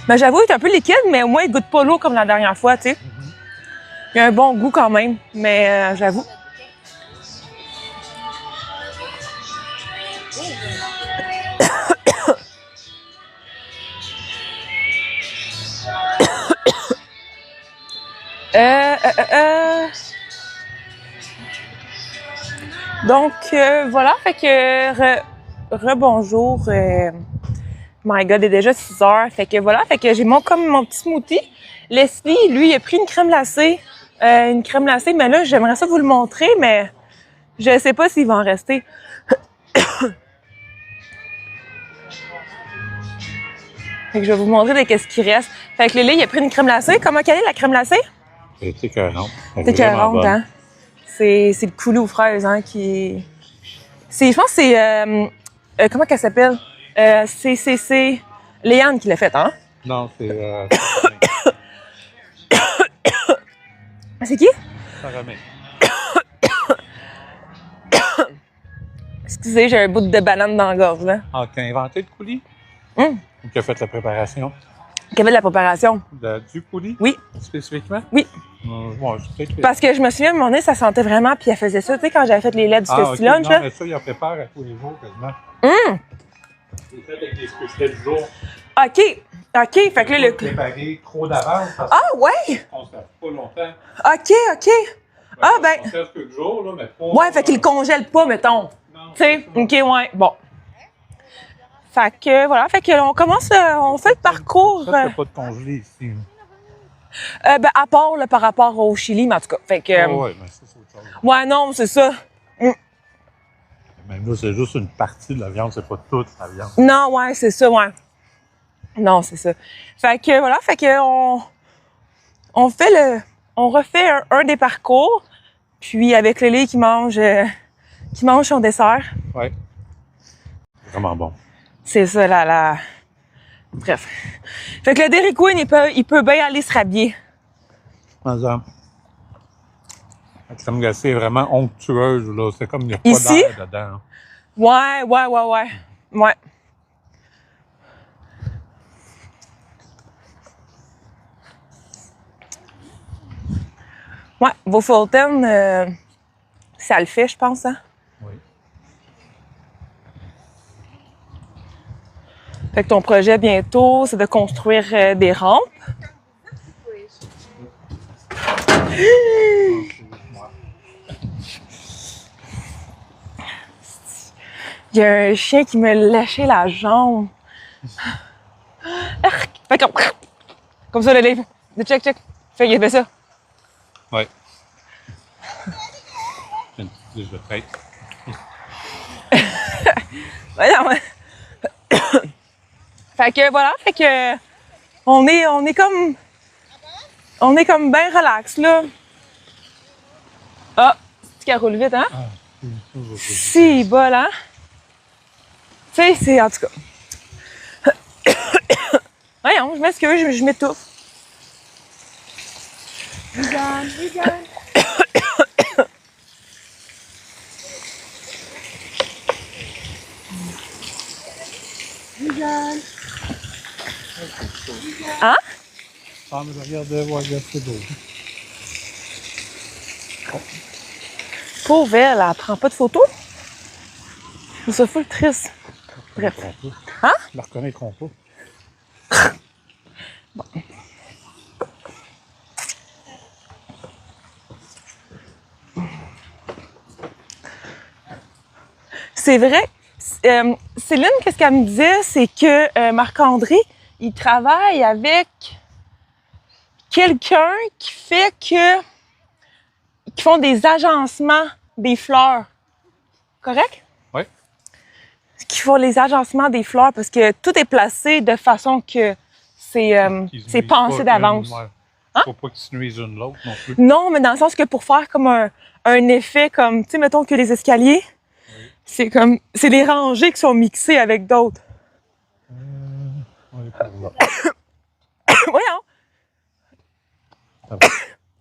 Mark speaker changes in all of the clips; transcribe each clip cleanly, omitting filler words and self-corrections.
Speaker 1: Ben, j'avoue, il est un peu liquide, mais au moins, il goûte pas l'eau comme la dernière fois, tu sais. Il a un bon goût quand même, mais j'avoue. Donc, voilà, fait que rebonjour. My God, il est déjà 6 heures. Fait que voilà, fait que j'ai comme mon petit smoothie. Leslie, lui, il a pris une crème glacée. Mais là, j'aimerais ça vous le montrer, mais je sais pas s'il va en rester. Fait que je vais vous montrer de qu'est-ce qui reste. Fait que Lily, il a pris une crème glacée. Comment quelle est la crème glacée?
Speaker 2: C'est écœurant.
Speaker 1: C'est écœurante, hein? C'est le coulis aux fraises, hein, qui... Je pense que c'est... comment qu'elle s'appelle? C'est Léane qui l'a faite, hein?
Speaker 2: Non, c'est...
Speaker 1: C'est qui?
Speaker 2: Sarah May.
Speaker 1: Excusez, j'ai un bout de banane dans la gorge, là.
Speaker 2: Ah, qui a inventé le coulis?
Speaker 1: Hum.
Speaker 2: Ou qui a fait la préparation?
Speaker 1: Qu'il y avait de la préparation.
Speaker 2: Du coulis?
Speaker 1: Oui.
Speaker 2: Spécifiquement?
Speaker 1: Oui.
Speaker 2: Bon, c'est peut-être...
Speaker 1: Parce que je me souviens, à un moment donné, ça sentait vraiment, puis elle faisait ça, tu sais, quand j'avais fait les laits du Tasty Lunch,
Speaker 2: non,
Speaker 1: là.
Speaker 2: mais ça, il en prépare à tous les jours, quasiment. C'est fait avec des spécialités du jour.
Speaker 1: OK. Fait que là, le...
Speaker 2: Préparé trop d'avance.
Speaker 1: Ah, ouais!
Speaker 2: On se lave pas longtemps.
Speaker 1: OK. Ah, ben...
Speaker 2: On se lave quelques jours, là, mais pas...
Speaker 1: Ouais, fait qu'il le congèle pas, mettons.
Speaker 2: Non.
Speaker 1: Tu sais, OK, ouais, bon. Fait que, voilà, fait que on commence, on fait le parcours...
Speaker 2: Ça, pas de congelé ici.
Speaker 1: ben, à part, là, par rapport au Chili, mais en tout cas, fait que...
Speaker 2: ouais, mais ça, c'est autre chose.
Speaker 1: Ouais, non, c'est ça.
Speaker 2: Même là, c'est juste une partie de la viande, c'est pas toute la viande.
Speaker 1: Non, ouais, c'est ça, ouais. Non, c'est ça. Fait que, voilà, fait que on refait un des parcours, puis avec Lily qui mange son dessert.
Speaker 2: Ouais. Vraiment bon.
Speaker 1: C'est ça, là. Bref. Fait que le Dairy Queen, il peut bien aller se rhabiller.
Speaker 2: La crème glacée est vraiment onctueuse, là. C'est comme il n'y a pas
Speaker 1: Ici?
Speaker 2: d'air dedans.
Speaker 1: Ouais. Ouais. Ouais, vos Fulton, ça le fait, je pense, hein?
Speaker 2: Oui.
Speaker 1: Fait que ton projet bientôt, c'est de construire des rampes. Il y a un chien qui me lâchait la jambe. Fait comme ça, le livre. Check. Fait qu'il fait ça.
Speaker 2: Ouais. J'ai une petite tige de tête.
Speaker 1: Ouais. Fait que voilà, fait que on est comme bien relax là. Ah, c'est qu'elle roule vite, hein? Si, bol, hein? Tu sais, c'est en tout cas. Voyons, je m'excuse, je m'étouffe.
Speaker 3: Viviane. Viviane.
Speaker 1: Hein?
Speaker 2: Ah, mais regardez, ouais, c'est beau.
Speaker 1: Pauvre elle prend pas de photos? Je trouve ça full triste. Bref. Hein?
Speaker 2: Ils la reconnaîtront pas.
Speaker 1: Bon. C'est vrai. Céline, qu'est-ce qu'elle me disait, c'est que Marc-André, il travaille avec quelqu'un qui font des agencements des fleurs. Correct?
Speaker 2: Oui.
Speaker 1: Qui font les agencements des fleurs parce que tout est placé de façon que c'est pensé d'avance.
Speaker 2: Hein? Faut pas qu'ils se nuisent une l'autre non plus.
Speaker 1: Non, mais dans le sens que pour faire comme un effet comme, tu sais, mettons que les escaliers, c'est des rangées qui sont mixées avec d'autres.
Speaker 2: On est par là.
Speaker 1: Voyons.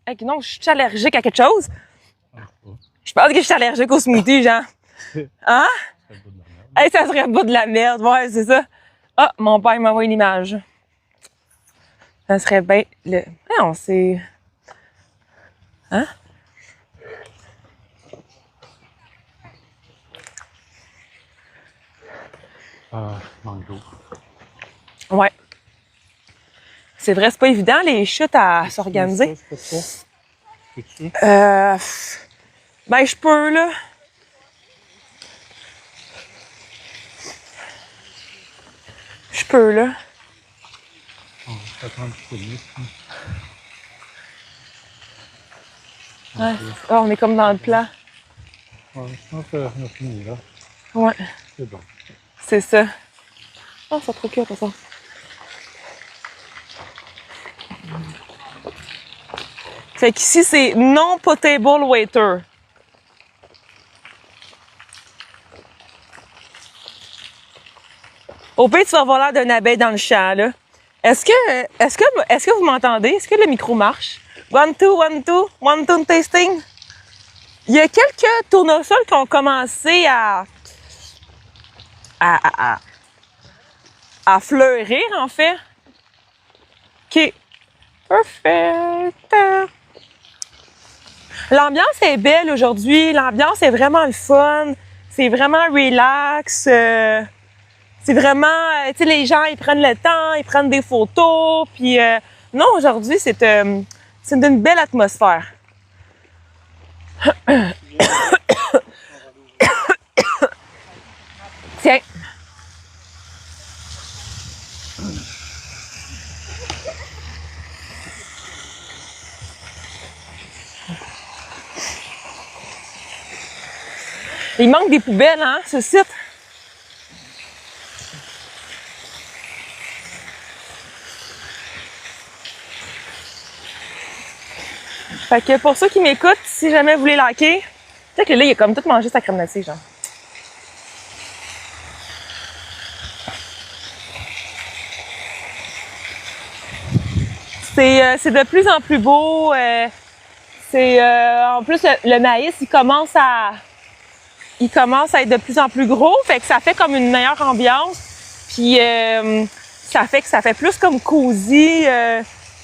Speaker 1: Hey, non, je suis allergique à quelque chose. Je pense que je suis allergique au smoothie, genre. Hein? Hey, ça serait pas de la merde, ouais, c'est ça. Ah, mon père m'a envoyé une image. Ça serait bien... Non, c'est... Hein?
Speaker 2: Mango.
Speaker 1: Ouais. C'est vrai, c'est pas évident, les chutes à s'organiser.
Speaker 2: Peux-tu?
Speaker 1: Ben, je peux, là. Je peux, là.
Speaker 2: Ça prend un petit peu de liste.
Speaker 1: Ouais. Ah, on est comme dans le plat.
Speaker 2: Ouais, je pense qu'on a fini là.
Speaker 1: Ouais.
Speaker 2: C'est bon.
Speaker 1: C'est ça. Oh, ça trop cute, ça. Fait qu'ici, c'est non-potable water. Au pire, tu vas avoir l'air d'une abeille dans le champ, là. Est-ce que vous m'entendez? Est-ce que le micro marche? 1, 2, 1, 2, 1, 2, tasting. Il y a quelques tournesols qui ont commencé à fleurir, en fait. OK. Perfect. L'ambiance est belle aujourd'hui. L'ambiance est vraiment le fun. C'est vraiment relax. C'est vraiment, tu sais, les gens, ils prennent le temps, ils prennent des photos. Puis, non, aujourd'hui, c'est une belle atmosphère. Tiens. Il manque des poubelles, hein, ce site. Fait que pour ceux qui m'écoutent, si jamais vous voulez liker, tu sais que là, il a comme tout mangé sa crème glacée, genre. C'est de plus en plus beau. En plus, le maïs, il commence à être de plus en plus gros, fait que ça fait comme une meilleure ambiance. Puis ça fait que ça fait plus comme cosy,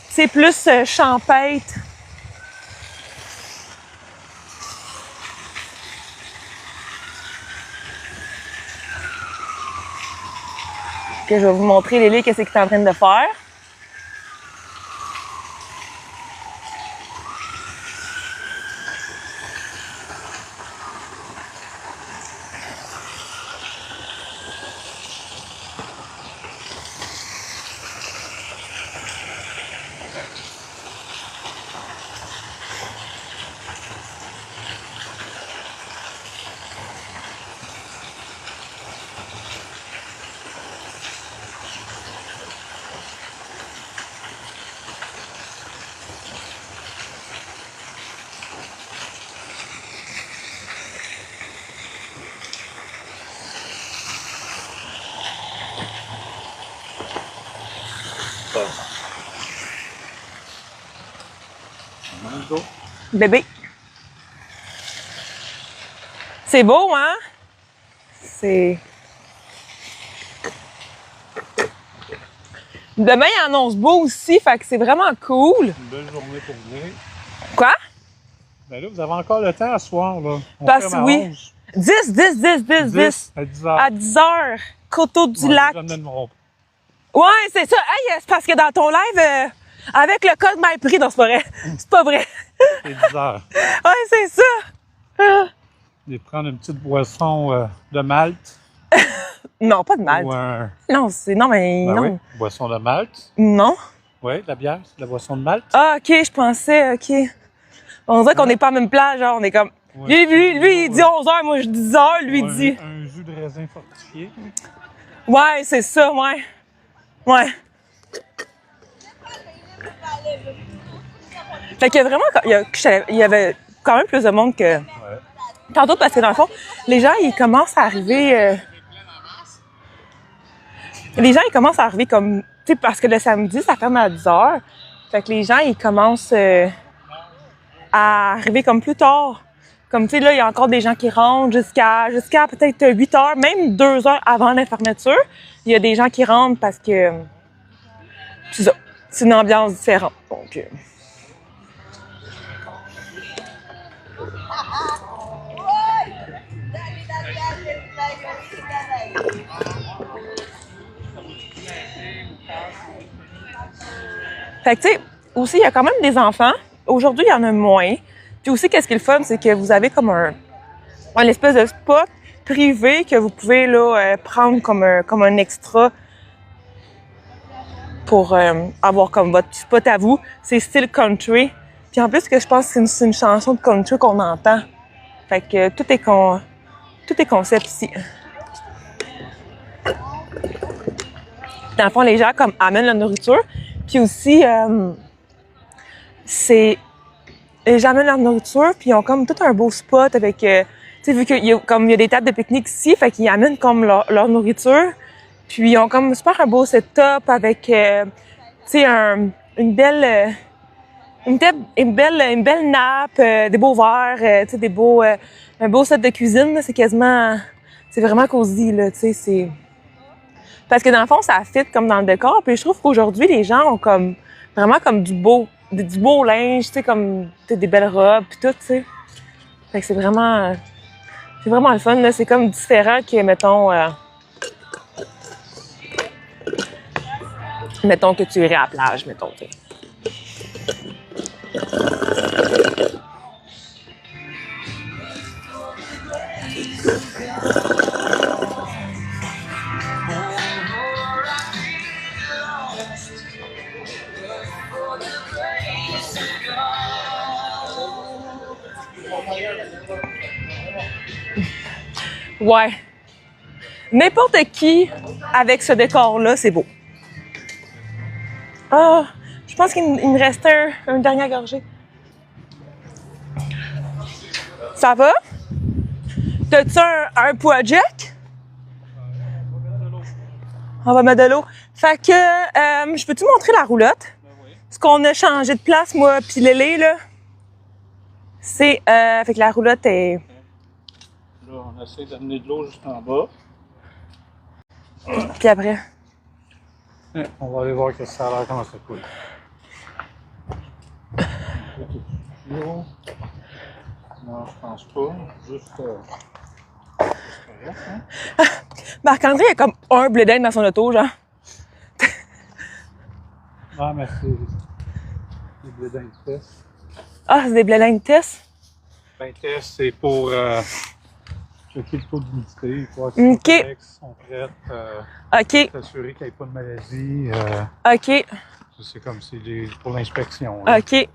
Speaker 1: c'est plus champêtre. Que je vais vous montrer Lily qu'est-ce qu'il est en train de faire.
Speaker 2: Mango.
Speaker 1: Bébé. C'est beau, hein? C'est... Demain, il annonce beau aussi, fait que c'est vraiment cool.
Speaker 2: Une belle journée pour venir.
Speaker 1: Quoi?
Speaker 2: Ben là, vous avez encore le temps à ce soir, là. On
Speaker 1: Parce
Speaker 2: ferme à
Speaker 1: oui.
Speaker 2: 11.
Speaker 1: 10.
Speaker 2: À 10 heures.
Speaker 1: À 10 heures. Coteau du lac. Ouais, c'est ça. Hey, c'est parce que dans ton live, avec le code MyPrix, non, c'est pas vrai. C'est pas vrai.
Speaker 2: C'est 10 heures.
Speaker 1: Ouais, c'est ça.
Speaker 2: Et prendre une petite boisson de malt.
Speaker 1: Non, pas de malt.
Speaker 2: Ou un...
Speaker 1: Non, non, mais
Speaker 2: Ben
Speaker 1: non.
Speaker 2: oui, boisson de malt.
Speaker 1: Non.
Speaker 2: Oui, la bière, c'est de la boisson de malt.
Speaker 1: Ah, OK, je pensais, OK. On dirait qu'on n'est pas à la même plage, genre, on est comme...
Speaker 2: Ouais.
Speaker 1: Lui, il dit 11h, moi, je dis 10h, lui, il dit...
Speaker 2: Un jus de raisin fortifié.
Speaker 1: Ouais, c'est ça, ouais. Ouais. Fait qu'il y a vraiment... Il y avait quand même plus de monde que...
Speaker 2: Ouais.
Speaker 1: Tantôt, parce que dans le fond, les gens, ils commencent à arriver... Les gens, ils commencent à arriver comme... Tu sais, parce que le samedi, ça ferme à 10h. Fait que les gens, ils commencent à arriver comme plus tard. Comme, tu sais, là, il y a encore des gens qui rentrent jusqu'à peut-être 8h, même 2 heures avant la fermeture. Il y a des gens qui rentrent parce que... C'est ça. c'est une ambiance différente. Donc, fait que, tu sais, aussi, il y a quand même des enfants. Aujourd'hui, il y en a moins. Puis aussi, qu'est-ce qui est le fun, c'est que vous avez comme un espèce de spot privé que vous pouvez là, prendre comme un extra pour avoir comme votre spot à vous. C'est style country. Puis en plus, que je pense que c'est une chanson de country qu'on entend. Fait que tout est concept ici. Dans le fond, les gens comme amènent la nourriture. Puis aussi, les gens amènent leur nourriture, puis ils ont comme tout un beau spot avec, tu sais, vu qu'il y a des tables de pique-nique ici, fait qu'ils amènent comme leur nourriture. Puis ils ont comme super un beau setup avec, tu sais, une belle nappe, des beaux verres, tu sais, un beau set de cuisine, là, c'est vraiment cosy, là, tu sais, c'est... Parce que dans le fond, ça fit comme dans le décor, puis je trouve qu'aujourd'hui, les gens ont comme, vraiment comme du beau linge, tu sais, comme, tu sais, des belles robes, puis tout, tu sais. Fait que c'est vraiment le fun, là, c'est comme différent que, mettons que tu irais à la plage, mettons, tu sais. Ouais. N'importe qui, avec ce décor-là, c'est beau. Ah, je pense qu'il me restait un dernier gorgée. Ça va? T'as-tu un project? On va mettre de l'eau. Fait que, je peux-tu montrer la roulotte? Parce qu'on a changé de place, moi puis Lélé, là. Fait que la roulotte est...
Speaker 2: Là, on essaie d'amener de l'eau juste en bas.
Speaker 1: Puis après?
Speaker 2: On va aller voir que ça a l'air, comment ça coule. Non, je pense pas. Juste correct, hein?
Speaker 1: Marc-André, il a comme un blé d'Inde dans son auto, genre.
Speaker 2: Ah, mais c'est des blés d'Inde test.
Speaker 1: Ah, c'est des blés d'Inde test?
Speaker 2: Ben, test, c'est pour checker le taux d'humidité, voir si
Speaker 1: OK.
Speaker 2: les corrects sont prêtes,
Speaker 1: OK.
Speaker 2: s'assurer qu'il n'y ait pas de maladie.
Speaker 1: OK.
Speaker 2: C'est comme c'est pour l'inspection. Hein.
Speaker 1: OK.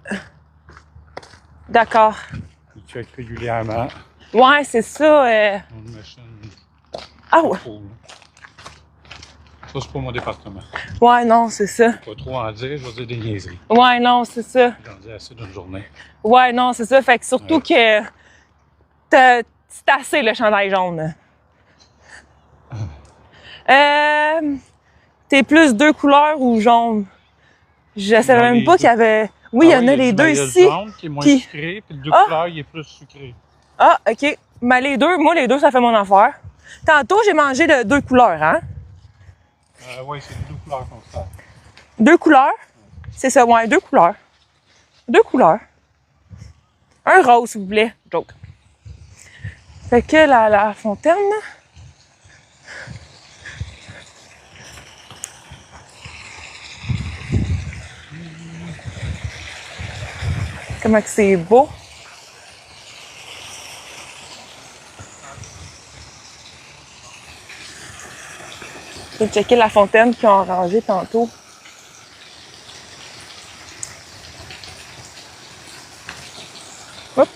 Speaker 1: D'accord.
Speaker 2: Ils checkent régulièrement.
Speaker 1: Ouais, c'est ça.
Speaker 2: Une machine.
Speaker 1: Ah ouais.
Speaker 2: Ça, c'est pas mon département.
Speaker 1: Ouais, non, c'est ça.
Speaker 2: Pas trop en dire, je vais dire des niaiseries.
Speaker 1: Ouais, non, c'est ça.
Speaker 2: J'en dis assez d'une journée.
Speaker 1: Ouais, non, c'est ça. Fait que surtout que c'est assez le chandail jaune. T'es plus deux couleurs ou jaune? Je savais même pas qu'il y avait... Oui, il y en a les deux ici.
Speaker 2: Il y a le jaune qui est moins sucré, puis le deux couleurs, il est plus sucré.
Speaker 1: Ah, OK. Mais les deux, ça fait mon affaire. Tantôt, j'ai mangé de deux couleurs, hein?
Speaker 2: Oui, c'est deux couleurs qu'on sert.
Speaker 1: Deux couleurs? C'est ça, ouais, deux couleurs. Deux couleurs. Un rose, s'il vous plaît. Joke. Fait que la fontaine... Comment que c'est beau. Je vais checker la fontaine qu'ils ont rangée tantôt. Hop.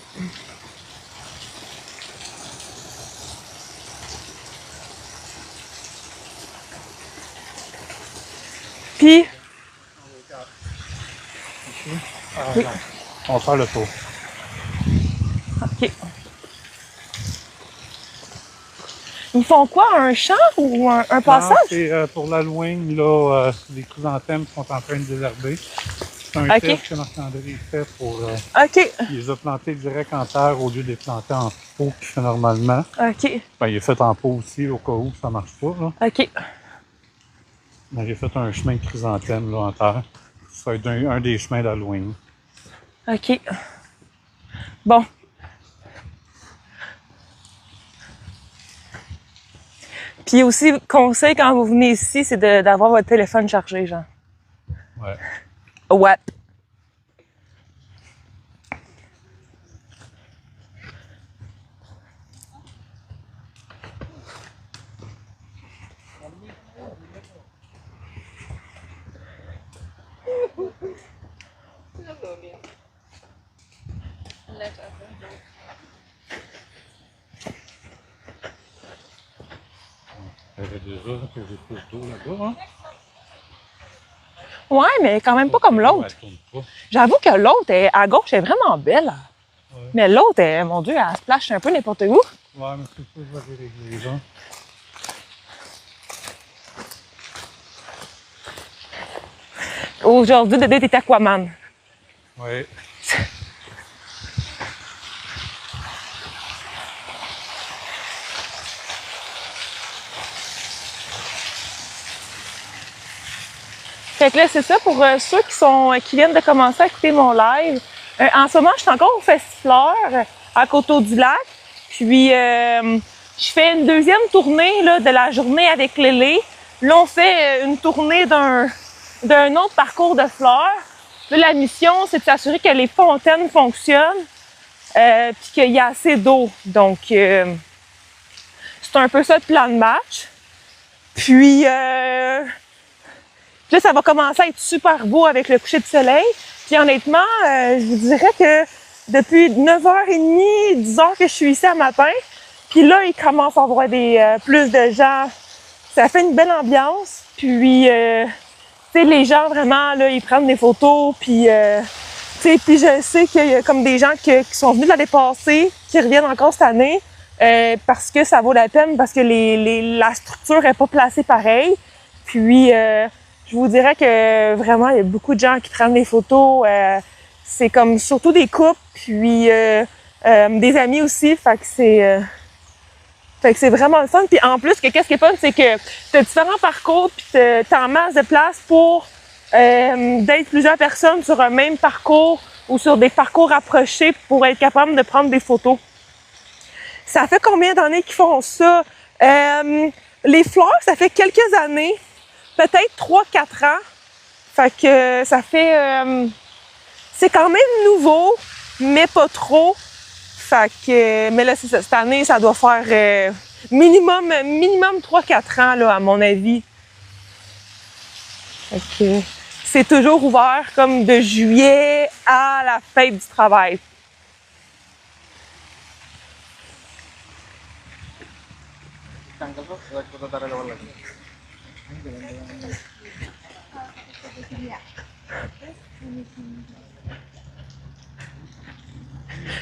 Speaker 1: Puis...
Speaker 2: Oui. On va faire le tour.
Speaker 1: OK. Ils font quoi? Un champ ou un passage?
Speaker 2: C'est pour l'Halloween, là, les chrysanthèmes sont en train de désherber. C'est un test que Marc-André fait pour...
Speaker 1: OK.
Speaker 2: Il les a plantés direct en terre au lieu de les planter en pot qu'il fait normalement.
Speaker 1: OK.
Speaker 2: Ben, il est fait en pot aussi, au cas où ça marche pas, là.
Speaker 1: OK.
Speaker 2: Ben, j'ai fait un chemin de chrysanthème, là, en terre. ça va être un des chemins d'Halloween.
Speaker 1: OK. Bon. Puis aussi, conseil quand vous venez ici, c'est d'avoir votre téléphone chargé, genre.
Speaker 2: Ouais.
Speaker 1: Ouais.
Speaker 2: Il y avait déjà quelque chose d'eau là-bas, hein?
Speaker 1: Ouais, mais quand même pas comme l'autre.
Speaker 2: Elle tourne pas.
Speaker 1: J'avoue que l'autre, à gauche, est vraiment belle.
Speaker 2: Ouais.
Speaker 1: Mais l'autre, mon Dieu, elle splash un peu n'importe où.
Speaker 2: Ouais, mais c'est ça, je vais régler, hein.
Speaker 1: Aujourd'hui, Dédé, t'es Aquaman.
Speaker 2: Ouais.
Speaker 1: Fait que là, c'est ça pour ceux qui viennent de commencer à écouter mon live. En ce moment, je suis encore au Festifleur à Coteau-du-Lac. Puis, je fais une deuxième tournée là, de la journée avec Lélé. Là, on fait une tournée d'un autre parcours de fleurs. Là, la mission, c'est de s'assurer que les fontaines fonctionnent puis qu'il y a assez d'eau. Donc, c'est un peu ça le plan de match. Puis, là, ça va commencer à être super beau avec le coucher de soleil. Puis honnêtement, je vous dirais que depuis 9h30, 10h que je suis ici à matin, puis là, il commence à y avoir plus de gens. Ça fait une belle ambiance. Puis, tu sais, les gens vraiment, là, ils prennent des photos. Puis, tu sais, puis je sais qu'il y a comme des gens qui sont venus l'année passée, qui reviennent encore cette année, parce que ça vaut la peine, parce que la structure est pas placée pareil. Puis, je vous dirais que vraiment, il y a beaucoup de gens qui prennent des photos. C'est comme surtout des couples, puis des amis aussi. Fait que c'est vraiment le fun. Puis en plus, qu'est-ce qui est fun, c'est que tu as différents parcours, puis tu as en masse de place pour d'être plusieurs personnes sur un même parcours ou sur des parcours rapprochés pour être capable de prendre des photos. Ça fait combien d'années qu'ils font ça? Les fleurs, ça fait quelques années. Peut-être 3-4 ans. Fait que ça fait... c'est quand même nouveau, mais pas trop. Fait que... Mais là, c'est ça. Cette année, ça doit faire minimum 3-4 ans, là, à mon avis. Fait que c'est toujours ouvert comme de juillet à la fête du travail.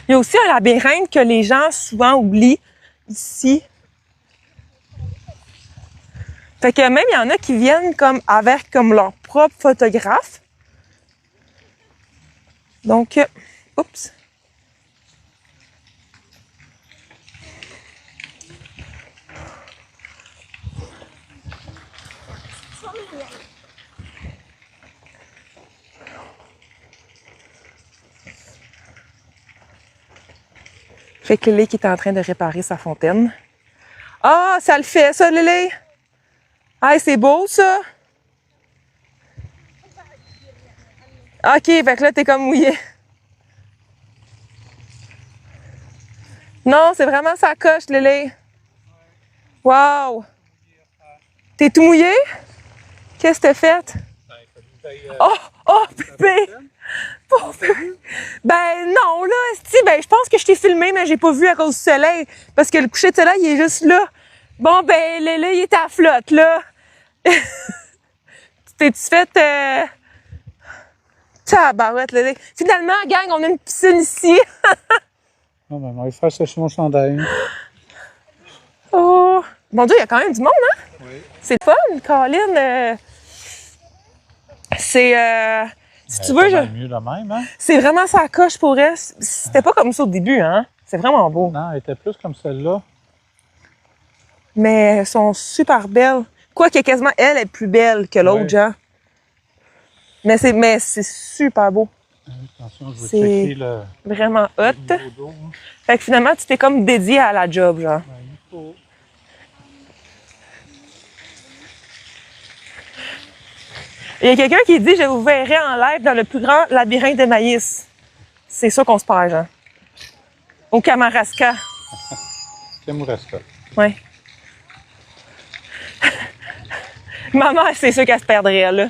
Speaker 1: Il y a aussi un labyrinthe que les gens souvent oublient ici. Fait que même il y en a qui viennent comme avec comme leur propre photographe. Donc, oups. Fait que Lélé qui est en train de réparer sa fontaine. Ah, ça le fait, ça, Lélé! Ah, c'est beau, ça! OK, fait que là, t'es comme mouillé. Non, c'est vraiment sa coche, Lélé. Wow! T'es tout mouillé? Qu'est-ce que t'as fait? Oh, bébé! Ben non, là, ben je pense que je t'ai filmé, mais j'ai pas vu à cause du soleil. Parce que le coucher de soleil, il est juste là. Bon, ben là, il est à flotte, là. T'es-tu fait... Tabarouette, là. Finalement, gang, on a une piscine ici.
Speaker 2: Non, ben, on va faire sécher mon chandail.
Speaker 1: Oh! Mon Dieu, il y a quand même du monde, hein?
Speaker 2: Oui.
Speaker 1: C'est fun, Caroline. C'est... si tu veux,
Speaker 2: mieux de même, hein?
Speaker 1: c'est vraiment sa coche pour elle. C'était pas comme ça au début, hein? C'est vraiment beau.
Speaker 2: Non, elle était plus comme celle-là.
Speaker 1: Mais elles sont super belles. Quoique quasiment elle est plus belle que l'autre,
Speaker 2: Ouais.
Speaker 1: genre. Mais c'est super beau.
Speaker 2: Attention, je vais
Speaker 1: C'est
Speaker 2: checker le
Speaker 1: vraiment hot.
Speaker 2: niveau d'eau. Hein.
Speaker 1: Fait que finalement, tu t'es comme dédié à la job, genre.
Speaker 2: Ben, il faut.
Speaker 1: Il y a quelqu'un qui dit « Je vous verrai en live dans le plus grand labyrinthe de maïs ». C'est ça qu'on se perd, genre. Au Kamarasca.
Speaker 2: Kamouraska.
Speaker 1: Ouais. Maman, c'est sûr qu'elle se perdrait, là.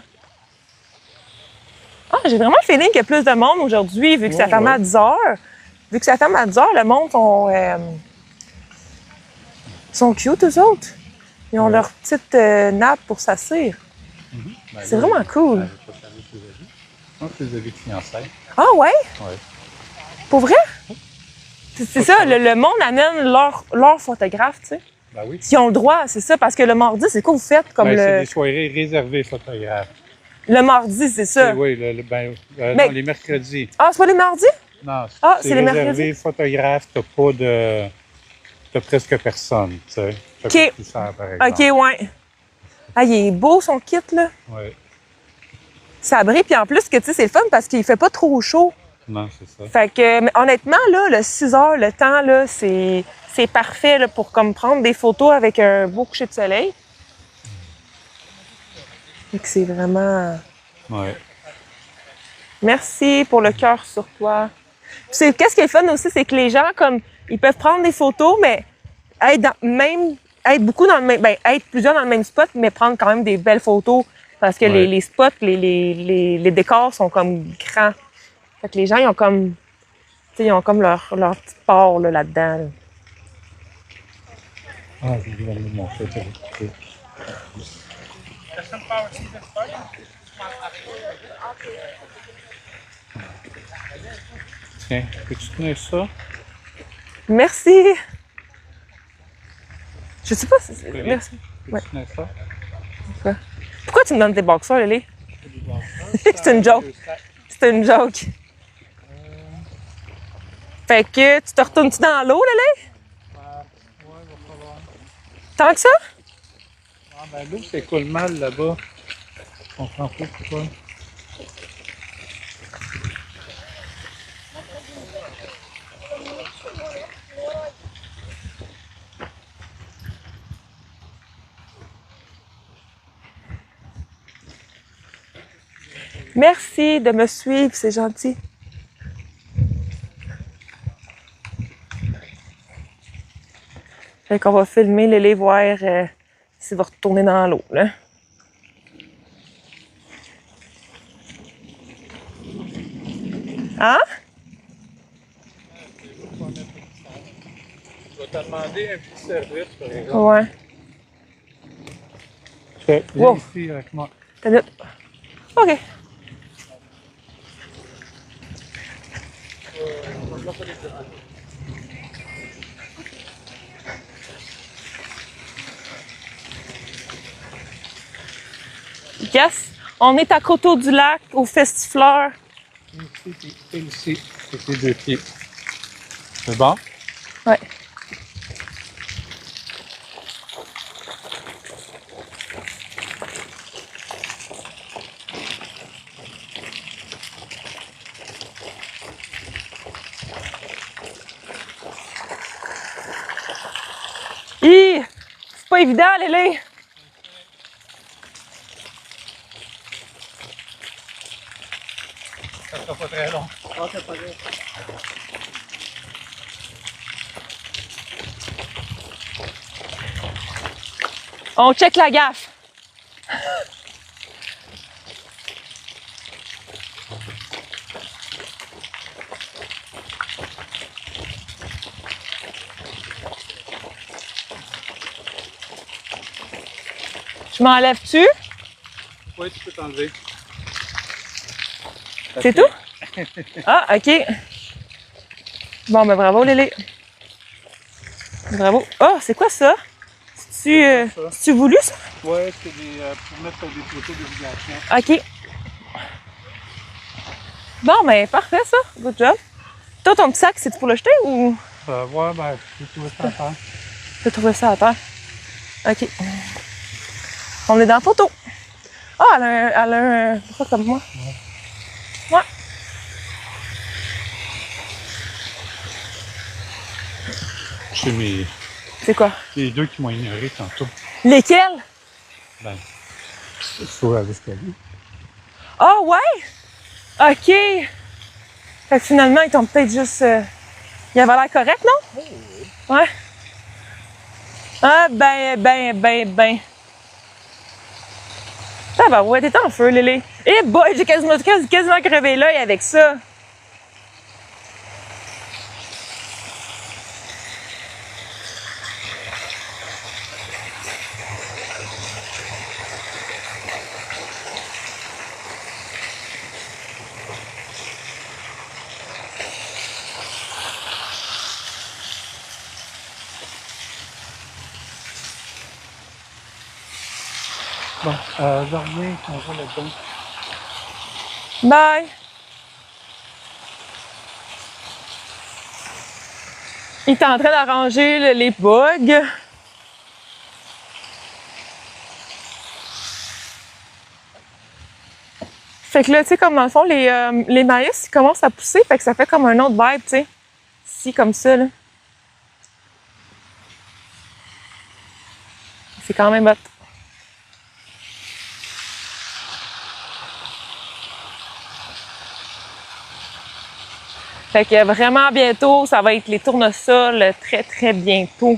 Speaker 1: Ah, j'ai vraiment le feeling qu'il y a plus de monde aujourd'hui, vu que ça ferme à 10 heures. Vu que ça ferme à 10 heures, le monde sont cute, eux autres. Ils ont leur petite nappe pour s'assire.
Speaker 2: Ben,
Speaker 1: C'est vraiment cool.
Speaker 2: Ben, je vais pas saluer tes avis. Je pense que tes avis de fiançailles.
Speaker 1: Ah ouais?
Speaker 2: Ouais.
Speaker 1: Pour vrai? C'est ça, le monde amène leur photographe, tu sais.
Speaker 2: Ben oui.
Speaker 1: S'ils ont le droit, c'est ça, parce que le mardi, c'est quoi vous faites comme
Speaker 2: Ben, c'est
Speaker 1: le...
Speaker 2: des soirées réservées photographes.
Speaker 1: Le mardi, c'est ça.
Speaker 2: Oui,
Speaker 1: Mais-
Speaker 2: non, les mercredis.
Speaker 1: Ah, c'est pas les mardis?
Speaker 2: Non,
Speaker 1: Ah,
Speaker 2: c'est
Speaker 1: c'est les
Speaker 2: réservé
Speaker 1: mercredis.
Speaker 2: photographe, t'as presque personne, tu sais. T'as
Speaker 1: OK.
Speaker 2: pas tout ça, par exemple.
Speaker 1: OK, ouais. Ah, il est beau, son kit, là.
Speaker 2: Ouais.
Speaker 1: Ça brille, puis en plus, que tu sais, c'est le fun parce qu'il fait pas trop chaud.
Speaker 2: Non, c'est ça.
Speaker 1: Fait que, mais honnêtement, là, le 6 heures, le temps, là, c'est parfait, là, pour comme prendre des photos avec un beau coucher de soleil. Fait que c'est vraiment...
Speaker 2: Ouais.
Speaker 1: Merci pour le cœur sur toi. Puis qu'est-ce qui est fun aussi, c'est que les gens, comme, ils peuvent prendre des photos, mais être beaucoup dans le même, ben, être plusieurs dans le même spot, mais prendre quand même des belles photos parce que
Speaker 2: Ouais.
Speaker 1: les spots, les décors sont comme grands. Fait que les gens, ils ont comme, tu sais, ils ont comme leur petite part là, là-dedans. Là.
Speaker 2: Ah, je vais aller montrer. Tiens, peux-tu tenir ça?
Speaker 1: Merci. Je sais pas si c'est...
Speaker 2: Oui.
Speaker 1: Merci.
Speaker 2: Peux-tu
Speaker 1: Ouais.
Speaker 2: tenir ça?
Speaker 1: Pourquoi tu me donnes des boxeurs, Lily? C'est une joke. C'est une joke. Fait que tu te retournes-tu dans l'eau, Lily?
Speaker 2: Ouais, va falloir.
Speaker 1: Tant que ça?
Speaker 2: Ah, ben l'eau s'écoule mal là-bas. Je comprends pas pourquoi.
Speaker 1: Merci de me suivre, c'est gentil. Fait qu'on va filmer Lily, voir s'il va retourner dans l'eau, là. Hein?
Speaker 2: Je vais te demander un petit service, par exemple.
Speaker 1: Ouais.
Speaker 2: Viens
Speaker 1: Wow.
Speaker 2: ici avec moi.
Speaker 1: T'as dit- OK. Yes, on est à Coteau-du-Lac, au Festifleur.
Speaker 2: Ici, et ici, avec les deux pieds. C'est bon?
Speaker 1: Ouais. C'est pas évident, Lélé.
Speaker 2: Ça sera pas très long.
Speaker 1: On check la gaffe. Je m'enlève-tu?
Speaker 2: Oui, tu peux t'enlever.
Speaker 1: C'est tout? Ah, OK. Bon, ben bravo, Lélé. Bravo. Oh, c'est quoi ça? C'est-tu voulu, ça?
Speaker 2: Oui, c'est pour mettre des photos d'éducation.
Speaker 1: OK. Bon, ben parfait, ça. Good job. Toi, ton petit sac, c'est pour le jeter ou
Speaker 2: Ouais, ben, je vais trouver ça à faire.
Speaker 1: tu as trouvé ça à terre? OK. On est dans la photo. Ah, elle a un pas comme moi. Ouais.
Speaker 2: C'est
Speaker 1: C'est quoi?
Speaker 2: les deux qui m'ont ignoré tantôt.
Speaker 1: Lesquels?
Speaker 2: Ben, sur l'escalier.
Speaker 1: Ah, ouais? OK. Fait que finalement, ils t'ont peut-être juste... Il avait l'air correct, non? Ouais. Ah, ben. Ah, ben ouais, t'es en feu, Lélé. Eh boy, j'ai quasiment crevé l'œil avec ça.
Speaker 2: Bon, je reviens, on va là-dedans.
Speaker 1: Bye. Il est en train d'arranger les bugs. Fait que là, tu sais, comme dans le fond, les maïs, ils commencent à pousser, fait que ça fait comme un autre vibe, tu sais. Ici, comme ça, là. C'est quand même hot. Fait que vraiment bientôt, ça va être les tournesols très, très bientôt.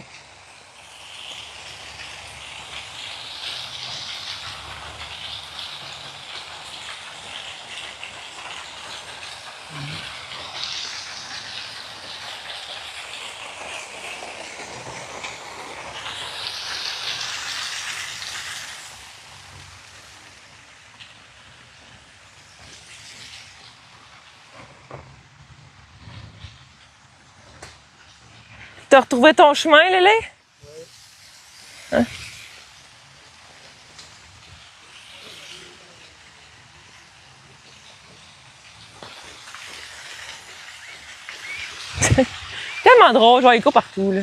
Speaker 1: T'as retrouvé ton chemin, Lélé? Hein? Tellement drôle, je vois écho partout, là.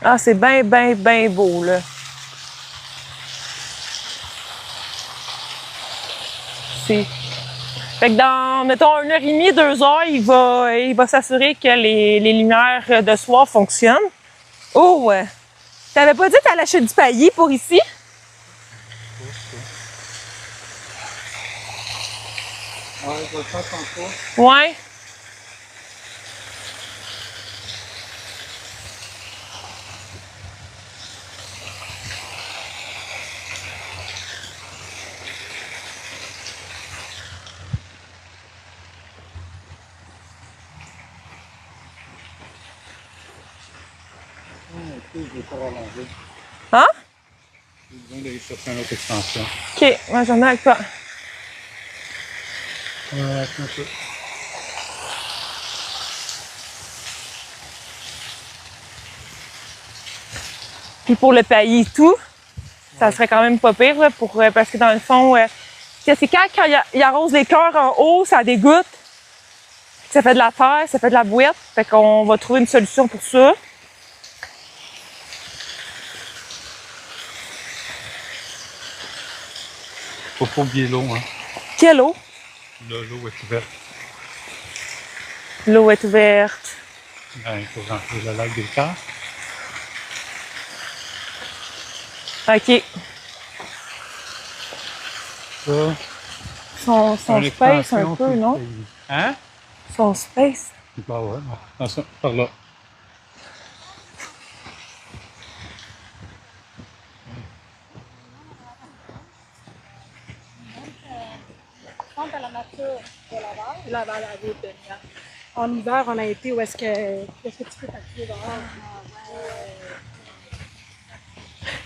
Speaker 1: Ah, c'est bien beau, là. C'est... Fait que dans, mettons, 1h30, 2 heures, il va s'assurer que les lumières de soir fonctionnent. Oh, t'avais pas dit que t'allais acheter du paillis pour ici?
Speaker 2: Ouais, je vais le faire tantôt.
Speaker 1: Ouais.
Speaker 2: Je vais pas rallonger.
Speaker 1: Hein?
Speaker 2: J'ai besoin d'aller chercher une autre extension.
Speaker 1: OK, moi j'en ai avec toi.
Speaker 2: Attends un peu.
Speaker 1: Puis pour le paillis et tout, ça serait quand même pas pire, là, parce que dans le fond, c'est quand il arrose les cœurs en haut, ça dégoûte. Ça fait de la terre, ça fait de la bouette. Fait qu'on va trouver une solution pour ça.
Speaker 2: Faut pas oublier l'eau, hein.
Speaker 1: Quelle eau?
Speaker 2: Là, l'eau est ouverte.
Speaker 1: L'eau est ouverte.
Speaker 2: Ben, il faut rentrer le lac des Cars.
Speaker 1: OK.
Speaker 2: Ça,
Speaker 1: Son space un peu, non?
Speaker 2: Hein?
Speaker 1: Son space.
Speaker 2: Bah ouais, non. Ça, par là.
Speaker 3: À la nature de Laval, là dans la ville de Nia. En hiver, on a été où est-ce que tu peux t'activer dehors?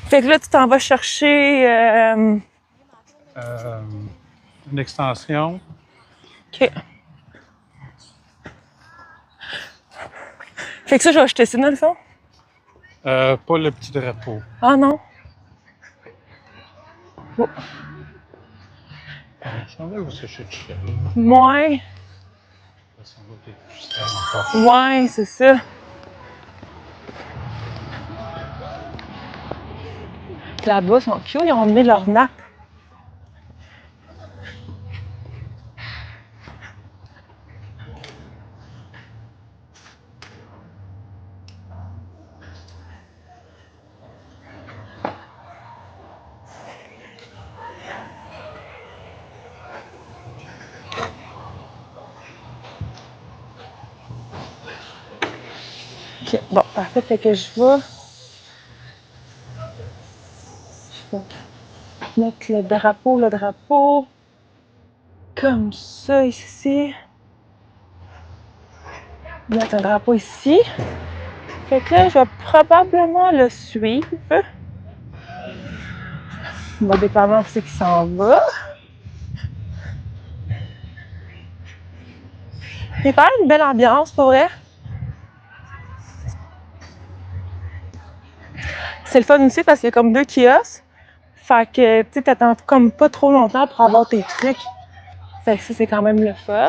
Speaker 1: Fait que là, tu t'en vas chercher...
Speaker 2: Une extension.
Speaker 1: OK. Fait que ça, je vais acheter ça dans le fond?
Speaker 2: Pas le petit drapeau.
Speaker 1: Ah non. Oh.
Speaker 2: Je s'en va où ce chut-chut?
Speaker 1: Ouais,
Speaker 2: Ça s'en va peut-être juste là encore.
Speaker 1: ouais, c'est ça. Là-bas, ils sont cute, ils ont mis leur nappe. Ok, bon, parfait, fait que je vais mettre le drapeau, comme ça ici. Mettre un drapeau ici. Fait que là, je vais probablement le suivre. Bon, dépendant où c'est qu'il s'en va. C'est quand même une belle ambiance, pour vrai. C'est le fun aussi parce qu'il y a comme 2 kiosques. Fait que, tu sais, t'attends comme pas trop longtemps pour avoir tes trucs. Fait que ça, c'est quand même le fun.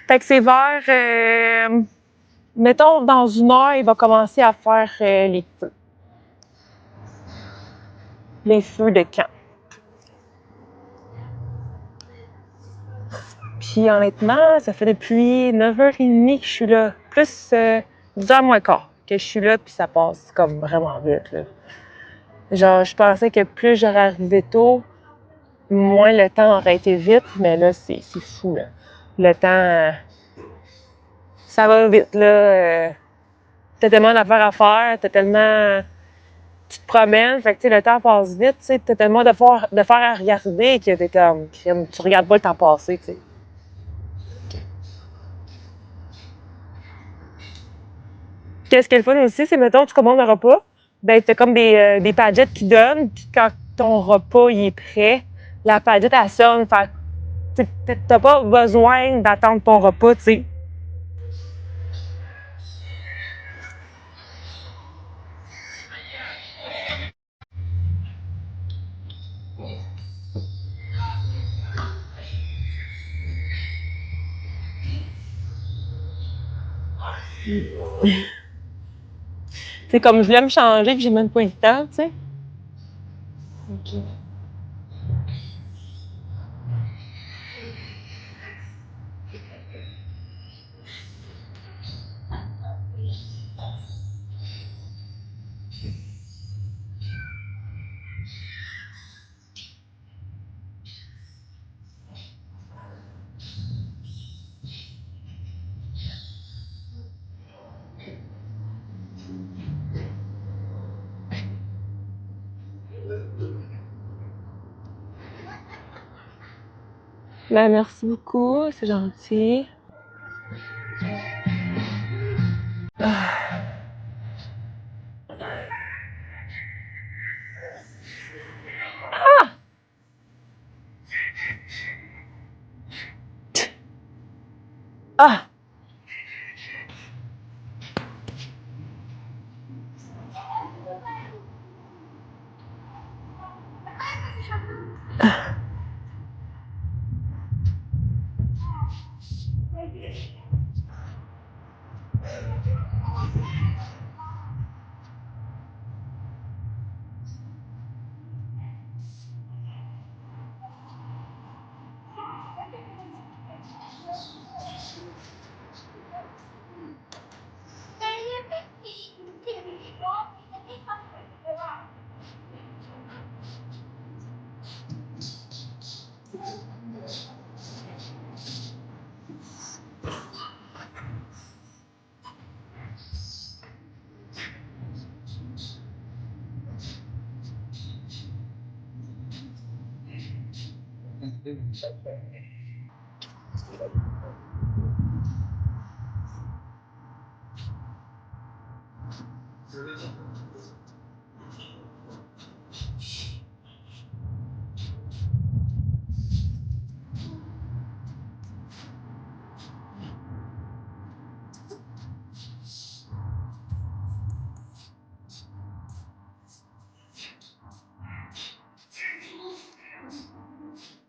Speaker 1: Fait que c'est vers, mettons, dans 1 heure, il va commencer à faire les feux. Les feux de camp. Puis honnêtement, ça fait depuis 9h30 que je suis là. Plus 10h moins quart que je suis là, puis ça passe comme vraiment vite, là. Genre, je pensais que plus j'aurais arrivé tôt, moins le temps aurait été vite, mais là, c'est fou, là. Le temps, ça va vite, là. T'as tellement d'affaires à faire, t'as tellement... Tu te promènes, fait que, tu sais, le temps passe vite, tu sais, t'as tellement de faire à regarder que t'es comme... Tu regardes pas le temps passer, tu sais. Qu'est-ce qui est le fun aussi, c'est, mettons, tu commandes un repas, ben, t'as comme des pagettes qui donnent, puis quand ton repas, il est prêt, la pagette, elle sonne, fait que t'as pas besoin d'attendre ton repas, tu sais. C'est comme je voulais me changer, puis j'ai même pas eu le temps, tu sais. OK. Ben, merci beaucoup, c'est gentil. Ah!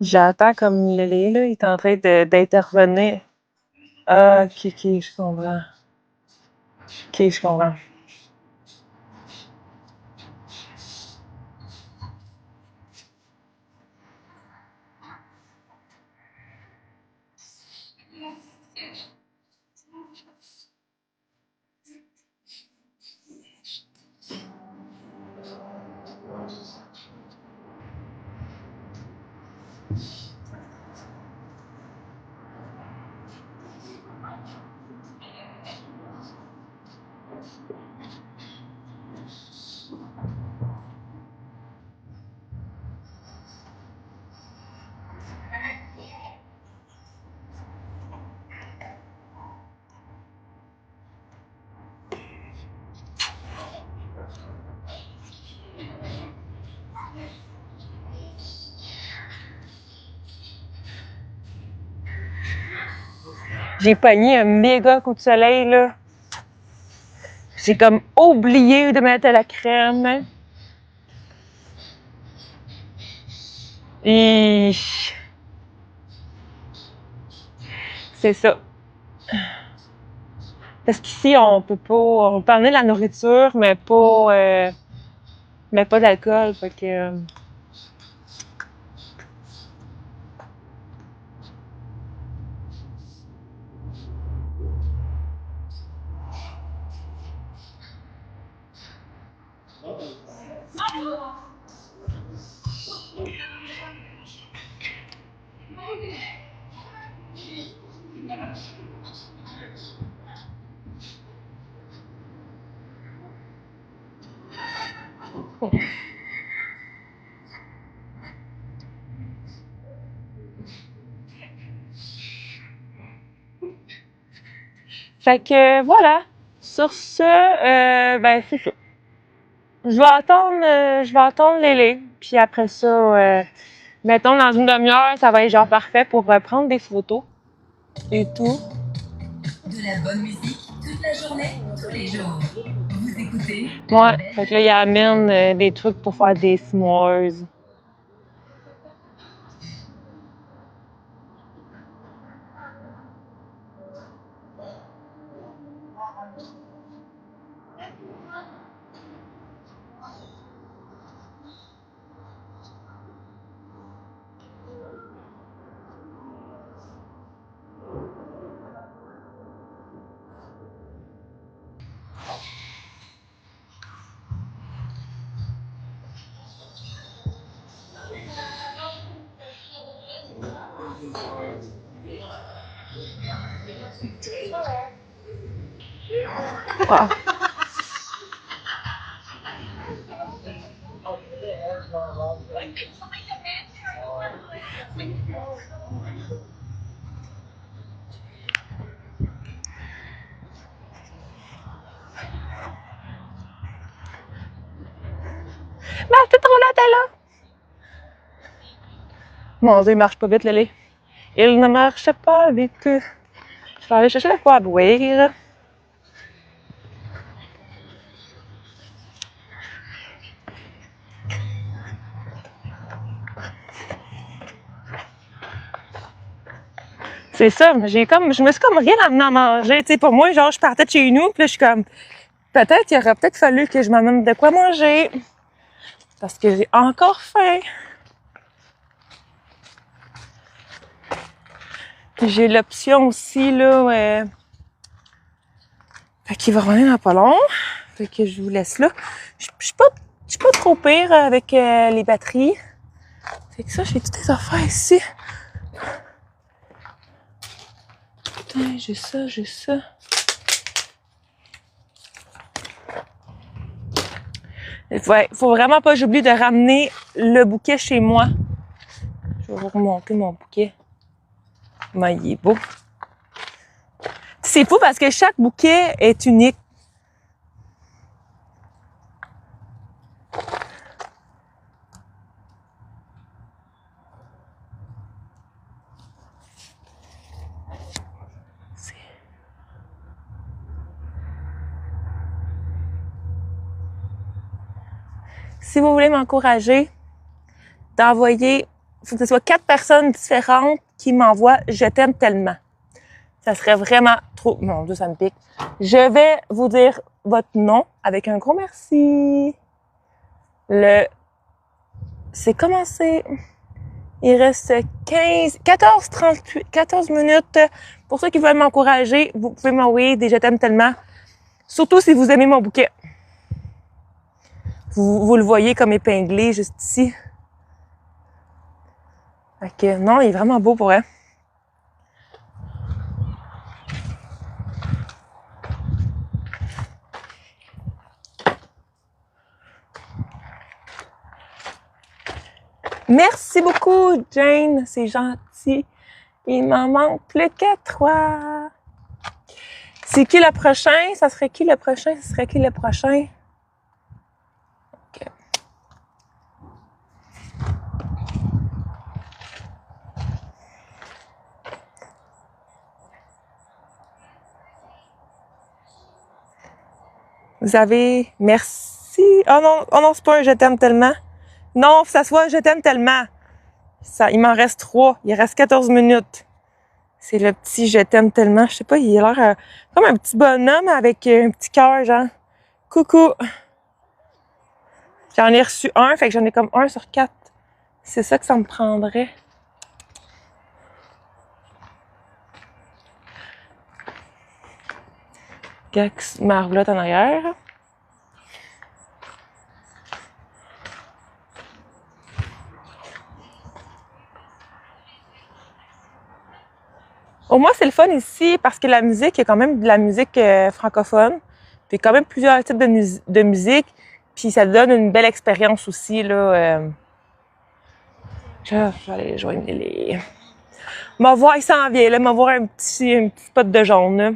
Speaker 1: J'entends comme Lélé, là, il est en train d'intervenir. Ah, ok, je comprends. Ok, je comprends. J'ai pogné un méga coup de soleil, là. J'ai comme oublié de mettre la crème. Et c'est ça. Parce qu'ici, on peut emmener de la nourriture, mais pas d'alcool. Fait que. Fait que voilà. Sur ce, ben c'est ça. Je vais attendre Lélé. Puis après ça, mettons dans une demi-heure, ça va être genre parfait pour prendre des photos et tout.
Speaker 4: De la bonne musique toute la journée, tous les jours. Vous écoutez?
Speaker 1: Ouais. Fait que là, il amène des trucs pour faire des s'mores. Wow. Mais c'est trop là, t'es là! Mon Dieu, il marche pas vite, Lélé. Il ne marche pas vite. Je vais aller chercher de quoi à boire. C'est ça, je me suis comme rien amené à manger. Tu sais, pour moi, genre, je partais de chez nous, puis là, je suis comme, peut-être, il aurait peut-être fallu que je m'amène de quoi manger. Parce que j'ai encore faim. Puis j'ai l'option aussi, là, fait qu'il va revenir dans pas long. Fait que je vous laisse là. Je suis pas trop pire avec les batteries. Fait que ça, j'ai toutes les affaires ici. Putain, j'ai ça. Ouais, faut vraiment pas que j'oublie de ramener le bouquet chez moi. Je Je vais vous remonter mon bouquet. Mais il est beau. C'est fou parce que chaque bouquet est unique. Si vous voulez m'encourager, d'envoyer, il faut que ce soit 4 personnes différentes qui m'envoient « Je t'aime tellement ». Ça serait vraiment trop... Mon Dieu, ça me pique. Je vais vous dire votre nom avec un gros merci. C'est commencé. Il reste 14 minutes. Pour ceux qui veulent m'encourager, vous pouvez m'envoyer des « Je t'aime tellement ». Surtout si vous aimez mon bouquet. Vous le voyez comme épinglé juste ici. Ok, non, il est vraiment beau pour elle. Merci beaucoup, Jane. C'est gentil. Il m'en manque plus que 3. C'est qui le prochain? Ça serait qui le prochain? Ça serait qui le prochain? OK. Vous avez... Merci. Oh non, c'est pas un « Je t'aime tellement ». Non, ça soit « Je t'aime tellement ». Il m'en reste 3. Il reste 14 minutes. C'est le petit « Je t'aime tellement ». Je sais pas, il a l'air comme un petit bonhomme avec un petit cœur, genre. Coucou. J'en ai reçu un, fait que j'en ai comme 1 sur 4. C'est ça que ça me prendrait. Ma roulotte en arrière. Au moins, c'est le fun ici parce que la musique, il y a quand même de la musique francophone. Puis quand même plusieurs types de musique. Puis ça donne une belle expérience aussi, là. Je vais aller joindre les... Ma voix, il s'en vient, là. Ma voix un petit spot de jaune, là.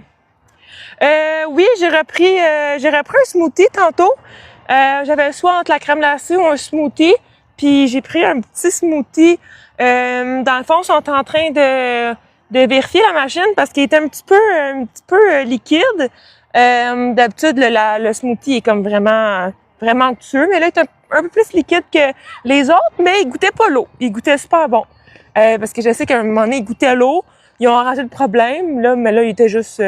Speaker 1: Oui, j'ai repris un smoothie tantôt. J'avais le choix entre la crème glacée ou un smoothie. Puis j'ai pris un petit smoothie. Dans le fond, ils sont en train de vérifier la machine parce qu'il était un petit peu liquide. D'habitude, le smoothie est comme vraiment onctueux, mais là, il est un peu plus liquide que les autres, mais il goûtait pas l'eau. Il goûtait super bon. Parce que je sais qu'à un moment donné, il goûtait l'eau. Ils ont arrangé le problème, là, mais là, il était juste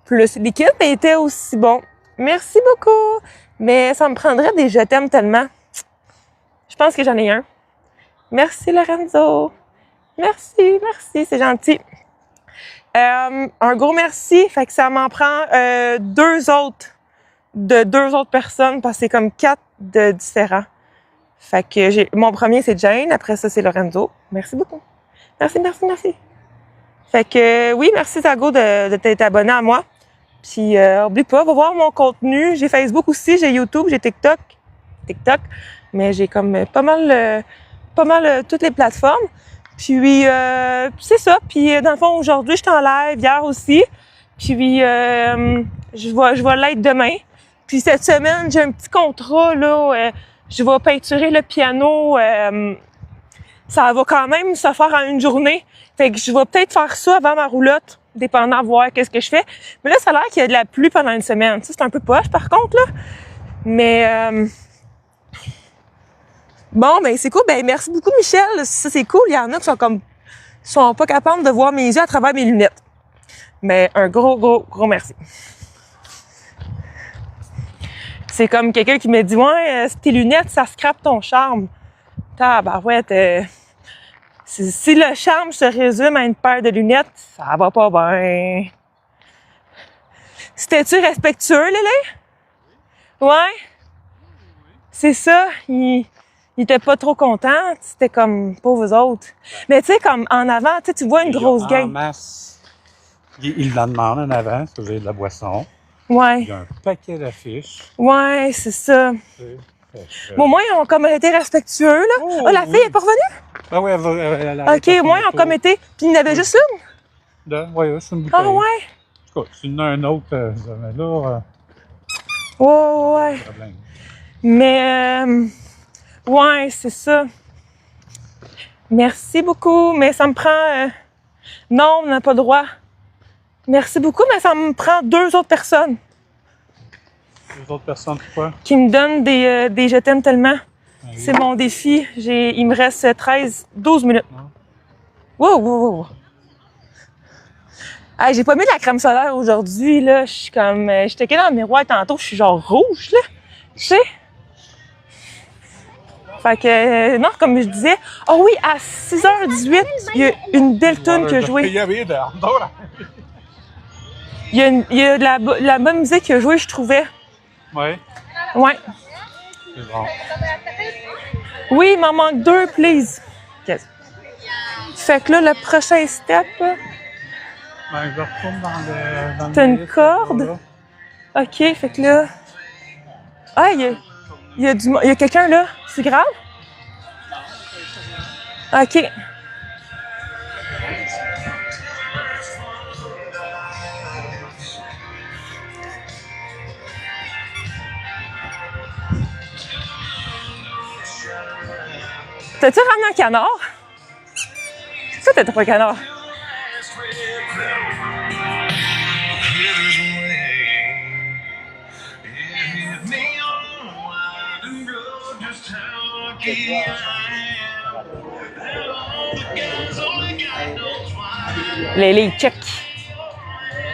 Speaker 1: plus liquide, mais il était aussi bon. Merci beaucoup! Mais ça me prendrait des « Je t'aime tellement ». Je pense que j'en ai un. Merci, Lorenzo! Merci, c'est gentil. Un gros merci. Fait que ça m'en prend 2 autres personnes parce que c'est comme 4 de différents. Fait que mon premier c'est Jane, après ça c'est Lorenzo. Merci beaucoup. Merci. Fait que oui, merci Tago de t'être abonné à moi. Puis oublie pas, va voir mon contenu. J'ai Facebook aussi, j'ai YouTube, j'ai TikTok, mais j'ai comme pas mal toutes les plateformes. Puis c'est ça. Puis dans le fond, aujourd'hui, je suis en live, hier aussi. Puis je vais l'être demain. Puis cette semaine, j'ai un petit contrat là. Je vais peinturer le piano. Ça va quand même se faire en une journée. Fait que je vais peut-être faire ça avant ma roulotte, dépendant voir qu'est-ce que je fais. Mais là, ça a l'air qu'il y a de la pluie pendant une semaine. Ça, c'est un peu poche par contre là. Mais bon, ben c'est cool. Ben merci beaucoup, Michel. Ça, c'est cool. Il y en a qui sont pas capables de voir mes yeux à travers mes lunettes. Mais un gros merci. C'est comme quelqu'un qui me dit « Ouais, tes lunettes, ça scrape ton charme. » Tabarouette. Si le charme se résume à une paire de lunettes, ça va pas bien. C'était-tu respectueux, Lélé? Ouais? C'est ça. Il était pas trop content. C'était comme, pauvres autres. Mais tu sais, comme en avant, tu vois une grosse gang.
Speaker 2: En masse. Il en demande en avant, c'est-à-dire de la boisson.
Speaker 1: Ouais.
Speaker 2: Il y a un paquet d'affiches.
Speaker 1: Ouais, c'est ça. Mais au moins, ils ont comme été respectueux, là.
Speaker 2: Oh,
Speaker 1: Ah, la fille
Speaker 2: oui.
Speaker 1: est pas revenue?
Speaker 2: Ah oui, elle
Speaker 1: OK, au moins, ils ont comme été. Puis il y en avait juste une?
Speaker 2: Oui, c'est une bouteille.
Speaker 1: Ah, ouais?
Speaker 2: En tout cas, s'il y en a un autre, mais là,
Speaker 1: Ouais.
Speaker 2: problème.
Speaker 1: Mais, ouais, c'est ça. Merci beaucoup, mais ça me prend... non, on n'a pas le droit. Merci beaucoup, mais ça me prend 2 autres personnes
Speaker 2: Les autres personnes, pourquoi?
Speaker 1: qui me donnent des je t'aime tellement.
Speaker 2: Ah, oui.
Speaker 1: C'est mon défi. Il me reste 12 minutes.
Speaker 2: Non.
Speaker 1: Wow. Hey, j'ai pas mis de la crème solaire aujourd'hui, là. Je suis comme... j'étais dans le miroir tantôt, je suis genre rouge, là. Tu sais? Fait que, non, comme je disais... Oh oui, à 6h18, il y a une belle tune qui a joué. Il y a de la bonne musique qui a joué, je trouvais.
Speaker 2: Oui,
Speaker 1: Ouais.
Speaker 2: c'est bon.
Speaker 1: Oui, il m'en manque 2, please. Okay. Fait que là, le prochain step...
Speaker 2: Ben, je retourne dans le
Speaker 1: T'as une
Speaker 2: maïs,
Speaker 1: corde?
Speaker 2: là.
Speaker 1: OK, fait que là... Ah, il y a quelqu'un là? C'est grave? OK. T'as-tu ramené un canard? Ça, t'as pas un canard. Les check.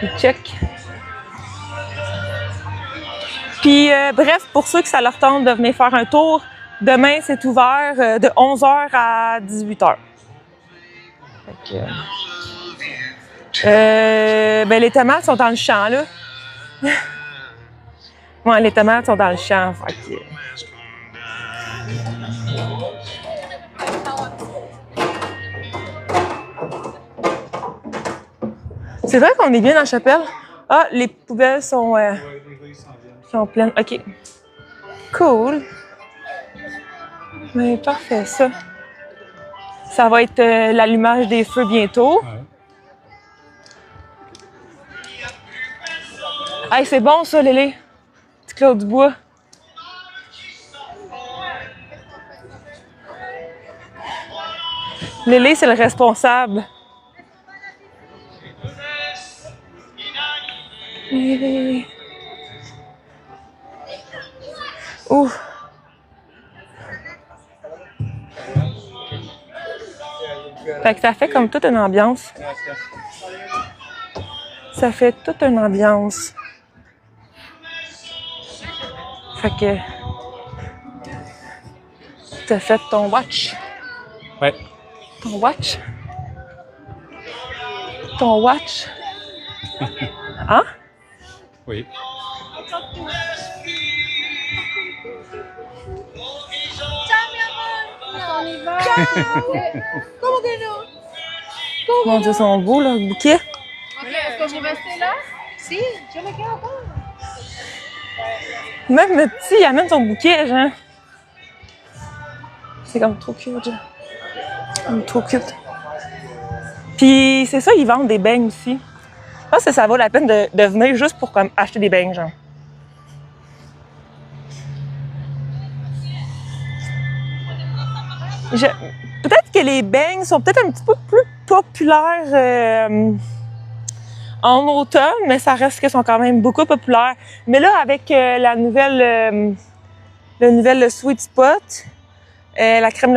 Speaker 1: Les check. Puis, bref, pour ceux que ça leur tente de venir faire un tour, demain, c'est ouvert de 11h à 18h. Fait que, ben, les tomates sont dans le champ, là. Ouais, les tomates sont dans le champ. Fait que... C'est vrai qu'on est bien dans la chapelle. Ah, les poubelles sont pleines. OK. Cool. Mais parfait, ça. Ça va être l'allumage des feux bientôt.
Speaker 2: Ouais.
Speaker 1: Hey, c'est bon ça, Lélé. Petit Claude Dubois. Lélé, c'est le responsable. Lélé. Ouf. Fait que ça fait comme toute une ambiance. Ça fait toute une ambiance. Fait que... T'as fait ton watch.
Speaker 2: Ouais.
Speaker 1: Ton watch? Ton watch? Hein?
Speaker 2: Oui.
Speaker 1: Mon Dieu, ils sont beaux, là, le bouquet.
Speaker 5: Ok, est-ce que vous restez là? Si, je le garde encore.
Speaker 1: Même le petit, il amène son bouquet, genre. C'est comme trop cute, genre. Comme trop cute. Puis, c'est ça, ils vendent des beignes aussi. Je pense que ça vaut la peine de venir juste pour comme, acheter des beignes, genre. Peut-être que les beignes sont peut-être un petit peu plus populaires en automne, mais ça reste qu'ils sont quand même beaucoup populaires. Mais là, avec le nouvel Sweet Spot, la crème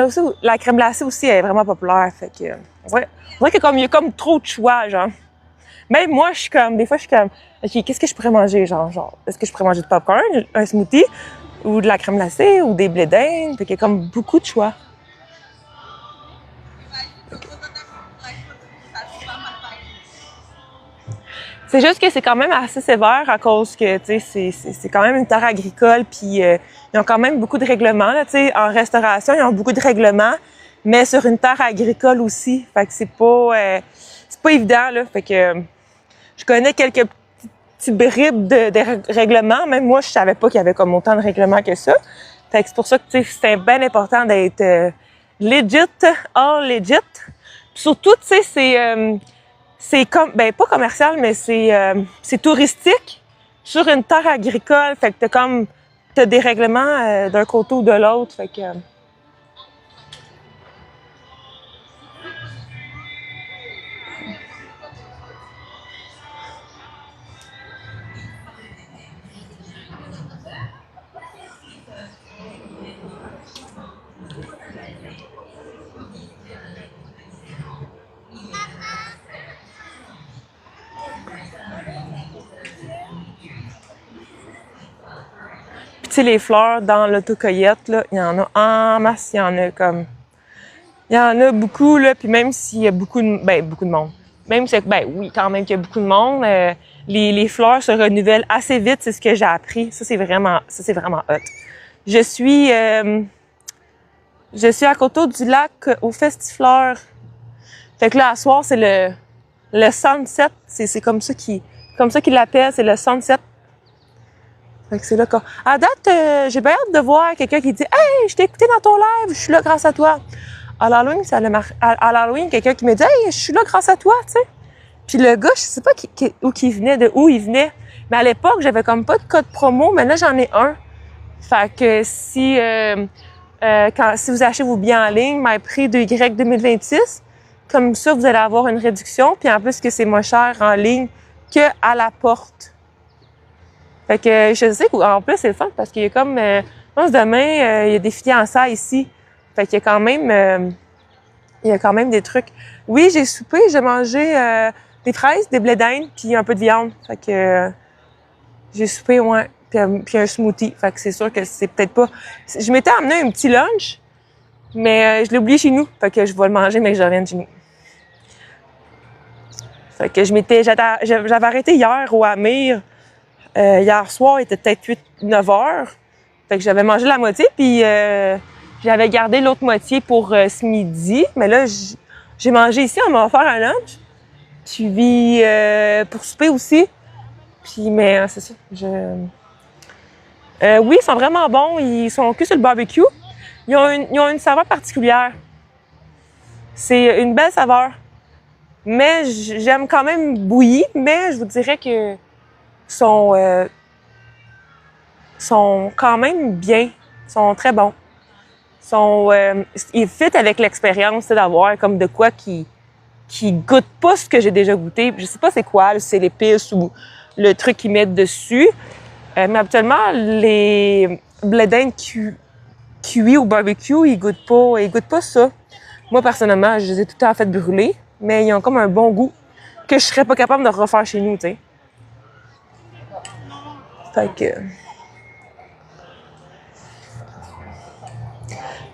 Speaker 1: glacée aussi est vraiment populaire. Fait que, on dirait qu'il y a comme trop de choix, genre. Même moi, des fois, je suis comme, OK, qu'est-ce que je pourrais manger, genre, est-ce que je pourrais manger du popcorn, un smoothie, ou de la crème glacée, ou des blés d'Inde? Fait qu'il y a comme beaucoup de choix. C'est juste que c'est quand même assez sévère à cause que, tu sais, c'est quand même une terre agricole, puis ils ont quand même beaucoup de règlements, là, tu sais. En restauration, ils ont beaucoup de règlements, mais sur une terre agricole aussi. Fait que c'est pas évident, là. Fait que je connais quelques petits bribes de règlements. Même moi, je savais pas qu'il y avait comme autant de règlements que ça. Fait que c'est pour ça que, tu sais, c'est bien important d'être legit, all legit. Puis surtout, tu sais, c'est comme, ben pas commercial, mais c'est touristique sur une terre agricole. Fait que t'as des règlements d'un côté ou de l'autre. Fait que... Tu sais, les fleurs dans l'autocueillette, là, il y en a en masse, il y en a comme... Il y en a beaucoup, là, puis même s'il y a beaucoup de monde. Même si, oui, quand même qu'il y a beaucoup de monde, les fleurs se renouvellent assez vite, c'est ce que j'ai appris. Ça, c'est vraiment hot. Je suis à côté du lac au Festifleur. Fait que là, à soir, c'est le sunset. C'est comme ça qu'ils l'appellent, c'est le sunset. Fait que c'est là qu'on... À date, j'ai bien hâte de voir quelqu'un qui dit « Hey, je t'ai écouté dans ton live, je suis là grâce à toi. » À l'Halloween, à l'Halloween, quelqu'un qui me dit « Hey, je suis là grâce à toi, tu sais. » Puis le gars, je sais pas de où il venait. Mais à l'époque, j'avais comme pas de code promo, mais là, j'en ai un. Fait que si vous achetez vos billets en ligne, prix 2Y 2026, comme ça, vous allez avoir une réduction. Puis en plus que c'est moins cher en ligne qu'à la porte. Fait que je sais qu'en plus, c'est le fun parce qu'il y a comme... je pense demain, il y a des fiançailles ici. Fait qu'il y a quand même des trucs. Oui, j'ai soupé, j'ai mangé des fraises, des blés d'Inde, puis un peu de viande. Fait que j'ai soupé, ouais. Puis un smoothie. Fait que c'est sûr que c'est peut-être pas... Je m'étais amené un petit lunch, mais je l'ai oublié chez nous. Fait que je vais le manger, mais que je revienne chez nous. Fait que j'avais arrêté hier au Amir. Hier soir, il était peut-être 8-9 heures. Fait que j'avais mangé la moitié, puis j'avais gardé l'autre moitié pour ce midi. Mais là, j'ai mangé ici, on m'a offert un lunch. Puis pour souper aussi. Puis, mais c'est ça. Oui, ils sont vraiment bons. Ils sont que sur le barbecue. Ils ont une saveur particulière. C'est une belle saveur. Mais j'aime quand même bouilli, mais je vous dirais que sont quand même bien, sont très bons. Ils fit avec l'expérience, c'est d'avoir comme de quoi qui goûte pas ce que j'ai déjà goûté. Je sais pas c'est quoi, si c'est l'épice ou le truc qu'ils mettent dessus. Mais habituellement, les blés d'Inde cuits au barbecue, ils goûtent pas ça. Moi, personnellement, je les ai tout le temps fait brûler, mais ils ont comme un bon goût que je serais pas capable de refaire chez nous, tu sais. Fait que...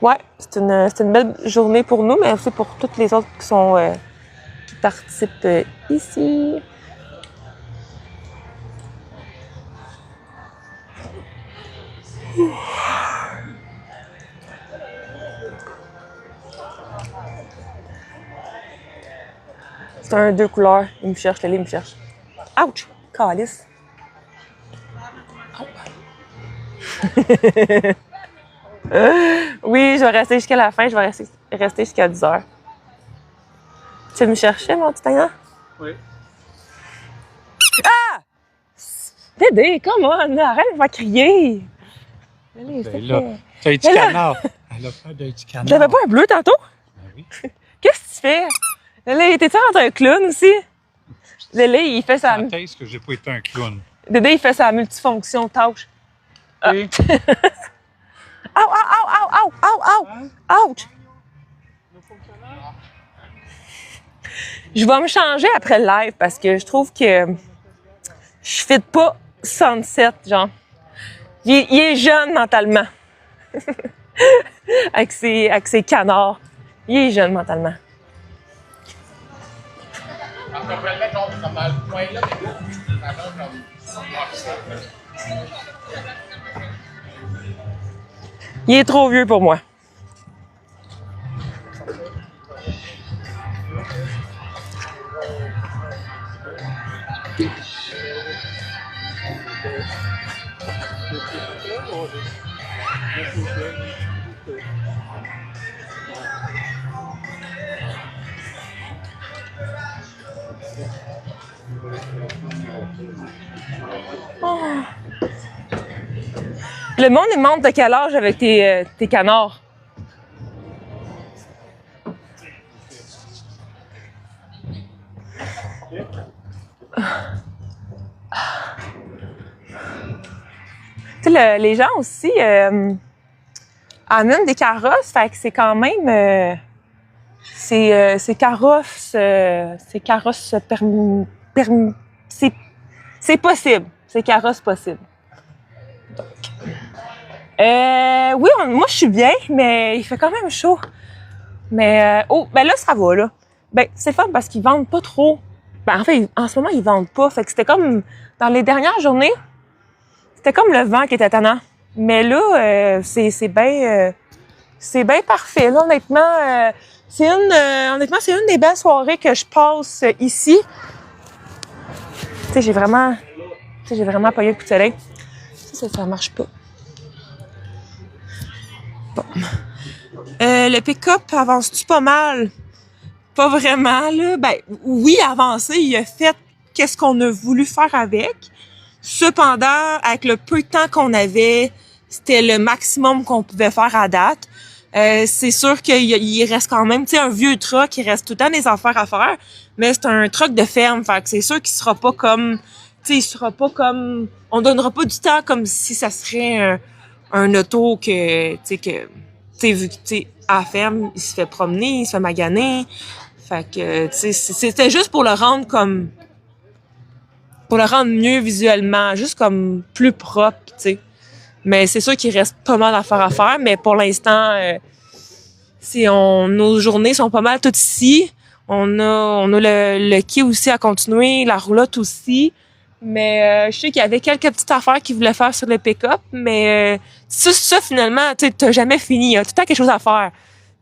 Speaker 1: Ouais, c'est une belle journée pour nous, mais aussi pour toutes les autres qui participent ici. C'est un 2 couleurs. Il me cherche, il me cherche. Ouch! Calice. Oui, je vais rester jusqu'à la fin. Je vais rester jusqu'à 10 heures. Tu veux me chercher, mon petit Tanya?
Speaker 2: Oui.
Speaker 1: Ah! Dédé, comment? Arrête de me crier.
Speaker 2: Ben là, t'as un petit canard. Elle a peur d'un petit canard.
Speaker 1: T'avais pas un bleu tantôt?
Speaker 2: Ben oui.
Speaker 1: Qu'est-ce que tu fais? Lélé, t'es-tu entre un clown aussi? Lélé, il fait sa...
Speaker 2: Quand est-ce que j'ai pas été un clown?
Speaker 1: Dédé, il fait sa multifonction tâche.
Speaker 2: Oui.
Speaker 1: Ouch! Je vais me changer après le live parce que je trouve que je fit pas sunset, genre. Il est jeune mentalement. avec ses canards. Il est jeune mentalement. Il est trop vieux pour moi. Oh. Le monde, il monte de quel âge avec tes canards? Tu sais, les gens aussi amènent des carrosses, fait que c'est quand même... c'est carrosses c'est possible. C'est carrosse possible. Donc. Oui, moi, je suis bien, mais il fait quand même chaud. Mais, ben là, ça va, là. Ben, c'est fun parce qu'ils vendent pas trop. Ben, en fait, en ce moment, ils vendent pas. Fait que c'était comme, dans les dernières journées, c'était comme le vent qui était tannant. Mais là, c'est bien parfait, là, honnêtement. Honnêtement, c'est une des belles soirées que je passe ici. Tu sais, j'ai vraiment payé le coup de soleil. Ça marche pas. Bon. Le pick-up avance-tu pas mal? Pas vraiment, là. Ben, oui, avancé, il a fait qu'est-ce qu'on a voulu faire avec. Cependant, avec le peu de temps qu'on avait, c'était le maximum qu'on pouvait faire à date. C'est sûr qu'il reste quand même, tu sais, un vieux truck, il reste tout le temps des affaires à faire, mais c'est un truck de ferme, fait que c'est sûr qu'il sera pas comme, tu sais, il sera pas comme, on donnera pas du temps comme si ça serait un auto que, tu sais, vu que, tu sais, à la ferme, il se fait promener, il se fait maganer, fait que, tu sais, c'était juste pour le rendre comme, pour le rendre mieux visuellement, juste comme plus propre, tu sais. Mais c'est sûr qu'il reste pas mal d'affaires à faire, mais pour l'instant, nos journées sont pas mal toutes ici. On a le quai aussi à continuer, la roulotte aussi. Mais je sais qu'il y avait quelques petites affaires qu'ils voulaient faire sur le pick-up, mais ça finalement, tu sais, t'as jamais fini. Il y a tout le temps quelque chose à faire.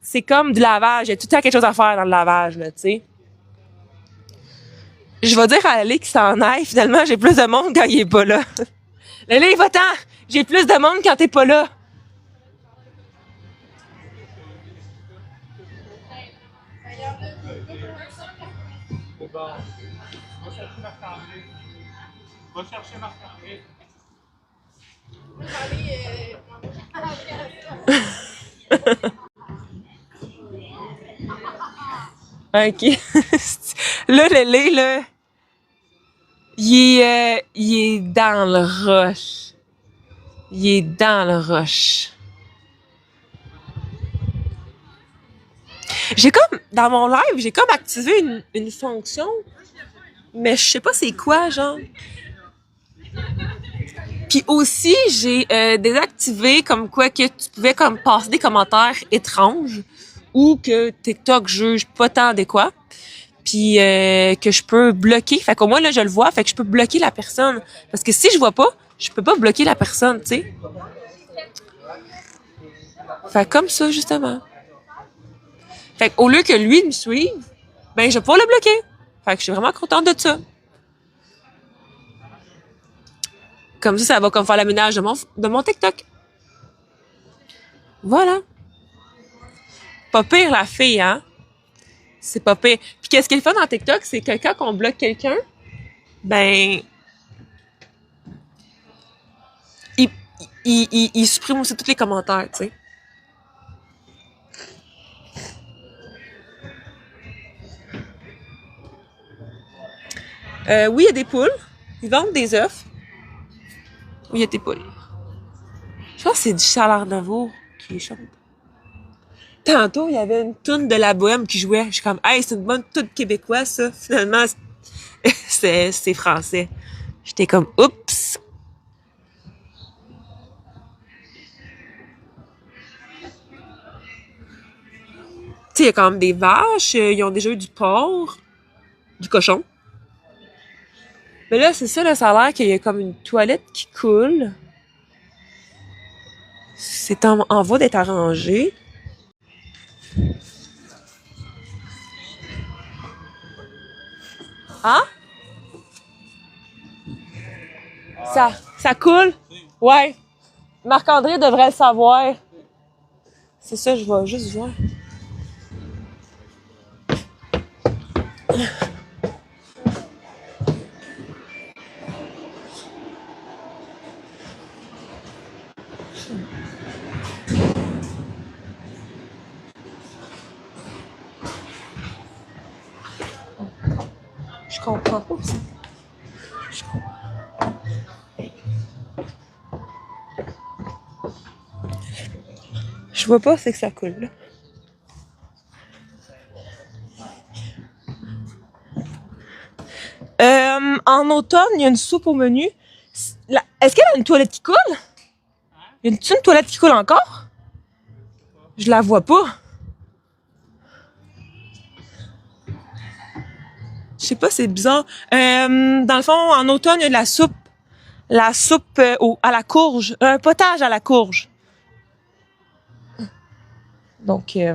Speaker 1: C'est comme du lavage, il y a tout le temps quelque chose à faire dans le lavage, là, tu sais. Je vais dire à Lélé qu'il s'en aille. Finalement, j'ai plus de monde quand il est pas là. Lélé, va-t'en! J'ai plus de monde quand t'es pas là.
Speaker 2: C'est bon. Va chercher Marc-André. Va chercher Marc-André.
Speaker 1: OK. Là, Lélé, là, il est dans le rush. Il est dans le rush. J'ai comme, dans mon live, j'ai comme activé une fonction, mais je sais pas c'est quoi, genre. Puis aussi, j'ai désactivé comme quoi que tu pouvais comme passer des commentaires étranges ou que TikTok juge pas tant adéquat. Puis que je peux bloquer. Fait qu'au moins, là, je le vois, fait que je peux bloquer la personne. Parce que si je vois pas, je peux pas bloquer la personne, tu sais. Fait comme ça, justement. Fait qu'au lieu que lui me suive, ben, je vais pouvoir le bloquer. Fait que je suis vraiment contente de ça. Comme ça va comme faire le ménage de mon TikTok. Voilà. Pas pire, la fille, hein? C'est pas pire. Puis qu'est-ce qui est le fun dans TikTok, c'est que quand on bloque quelqu'un, ben... il supprime aussi tous les commentaires, tu sais. Oui, il y a des poules. Ils vendent des œufs. Oui, il y a des poules. Je pense que c'est du Chaleur Navour qui chante. Tantôt, il y avait une toune de La Bohème qui jouait. Je suis comme, hey, c'est une bonne toune québécoise, ça. Finalement, c'est français. J'étais comme, oups. Tu sais, il y a quand même des vaches. Ils ont déjà eu du porc, du cochon. Mais là, c'est ça, là, ça a l'air qu'il y a comme une toilette qui coule. C'est en voie d'être arrangé. Hein? Ça coule? Ouais. Marc-André devrait le savoir. C'est ça, je vais juste voir. Je comprends pas ça. Je comprends. Je vois pas, c'est que ça coule, là. En automne, il y a une soupe au menu. Est-ce qu'il y a une toilette qui coule? Y a-t-il une toilette qui coule encore? Je la vois pas. Je sais pas, c'est bizarre. Dans le fond, en automne, il y a de la soupe. La soupe à la courge. Un potage à la courge. Donc, ça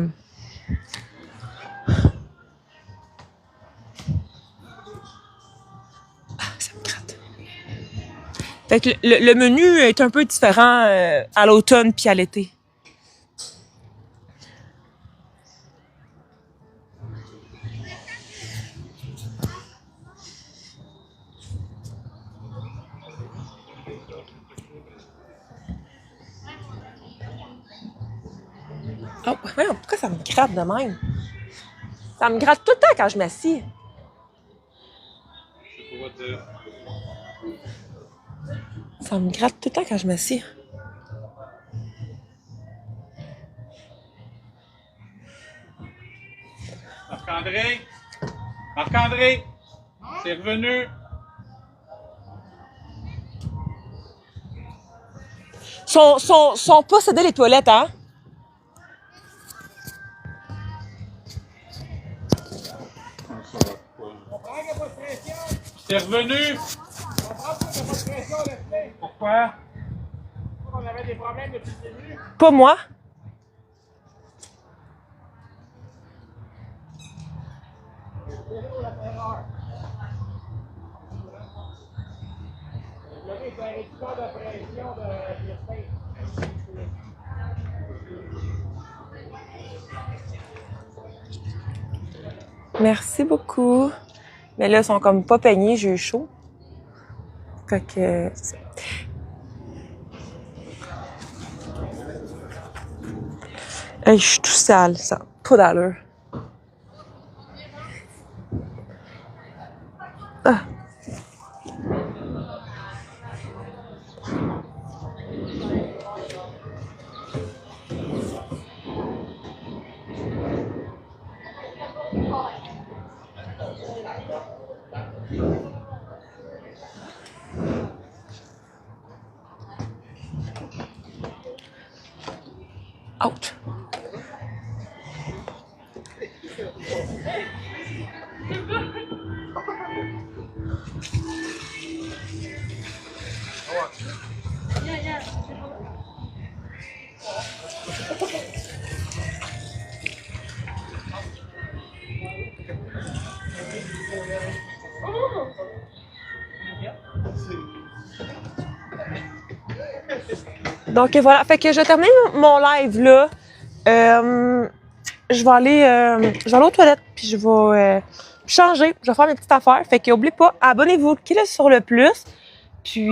Speaker 1: me gratte. Fait que le menu est un peu différent à l'automne puis à l'été. Oh, voyons, pourquoi ça me gratte de même? Ça me gratte tout le temps quand je m'assieds. Ça me gratte tout le temps quand je m'assieds.
Speaker 2: Marc-André! Marc-André! C'est revenu!
Speaker 1: Sont possédés les toilettes, hein?
Speaker 2: C'est revenu! Pourquoi?
Speaker 3: On avait des problèmes depuis le début.
Speaker 1: Pas moi. Merci beaucoup. Mais là, ils sont comme pas peignés, j'ai eu chaud. Fait que... Hey, je suis tout sale, ça n'a pas d'allure. Ah. Ouch. Donc voilà, fait que je termine mon live là. Je vais aller aux toilettes puis je vais changer, je vais faire mes petites affaires. Fait que n'oubliez pas, abonnez-vous, cliquez sur le plus. Puis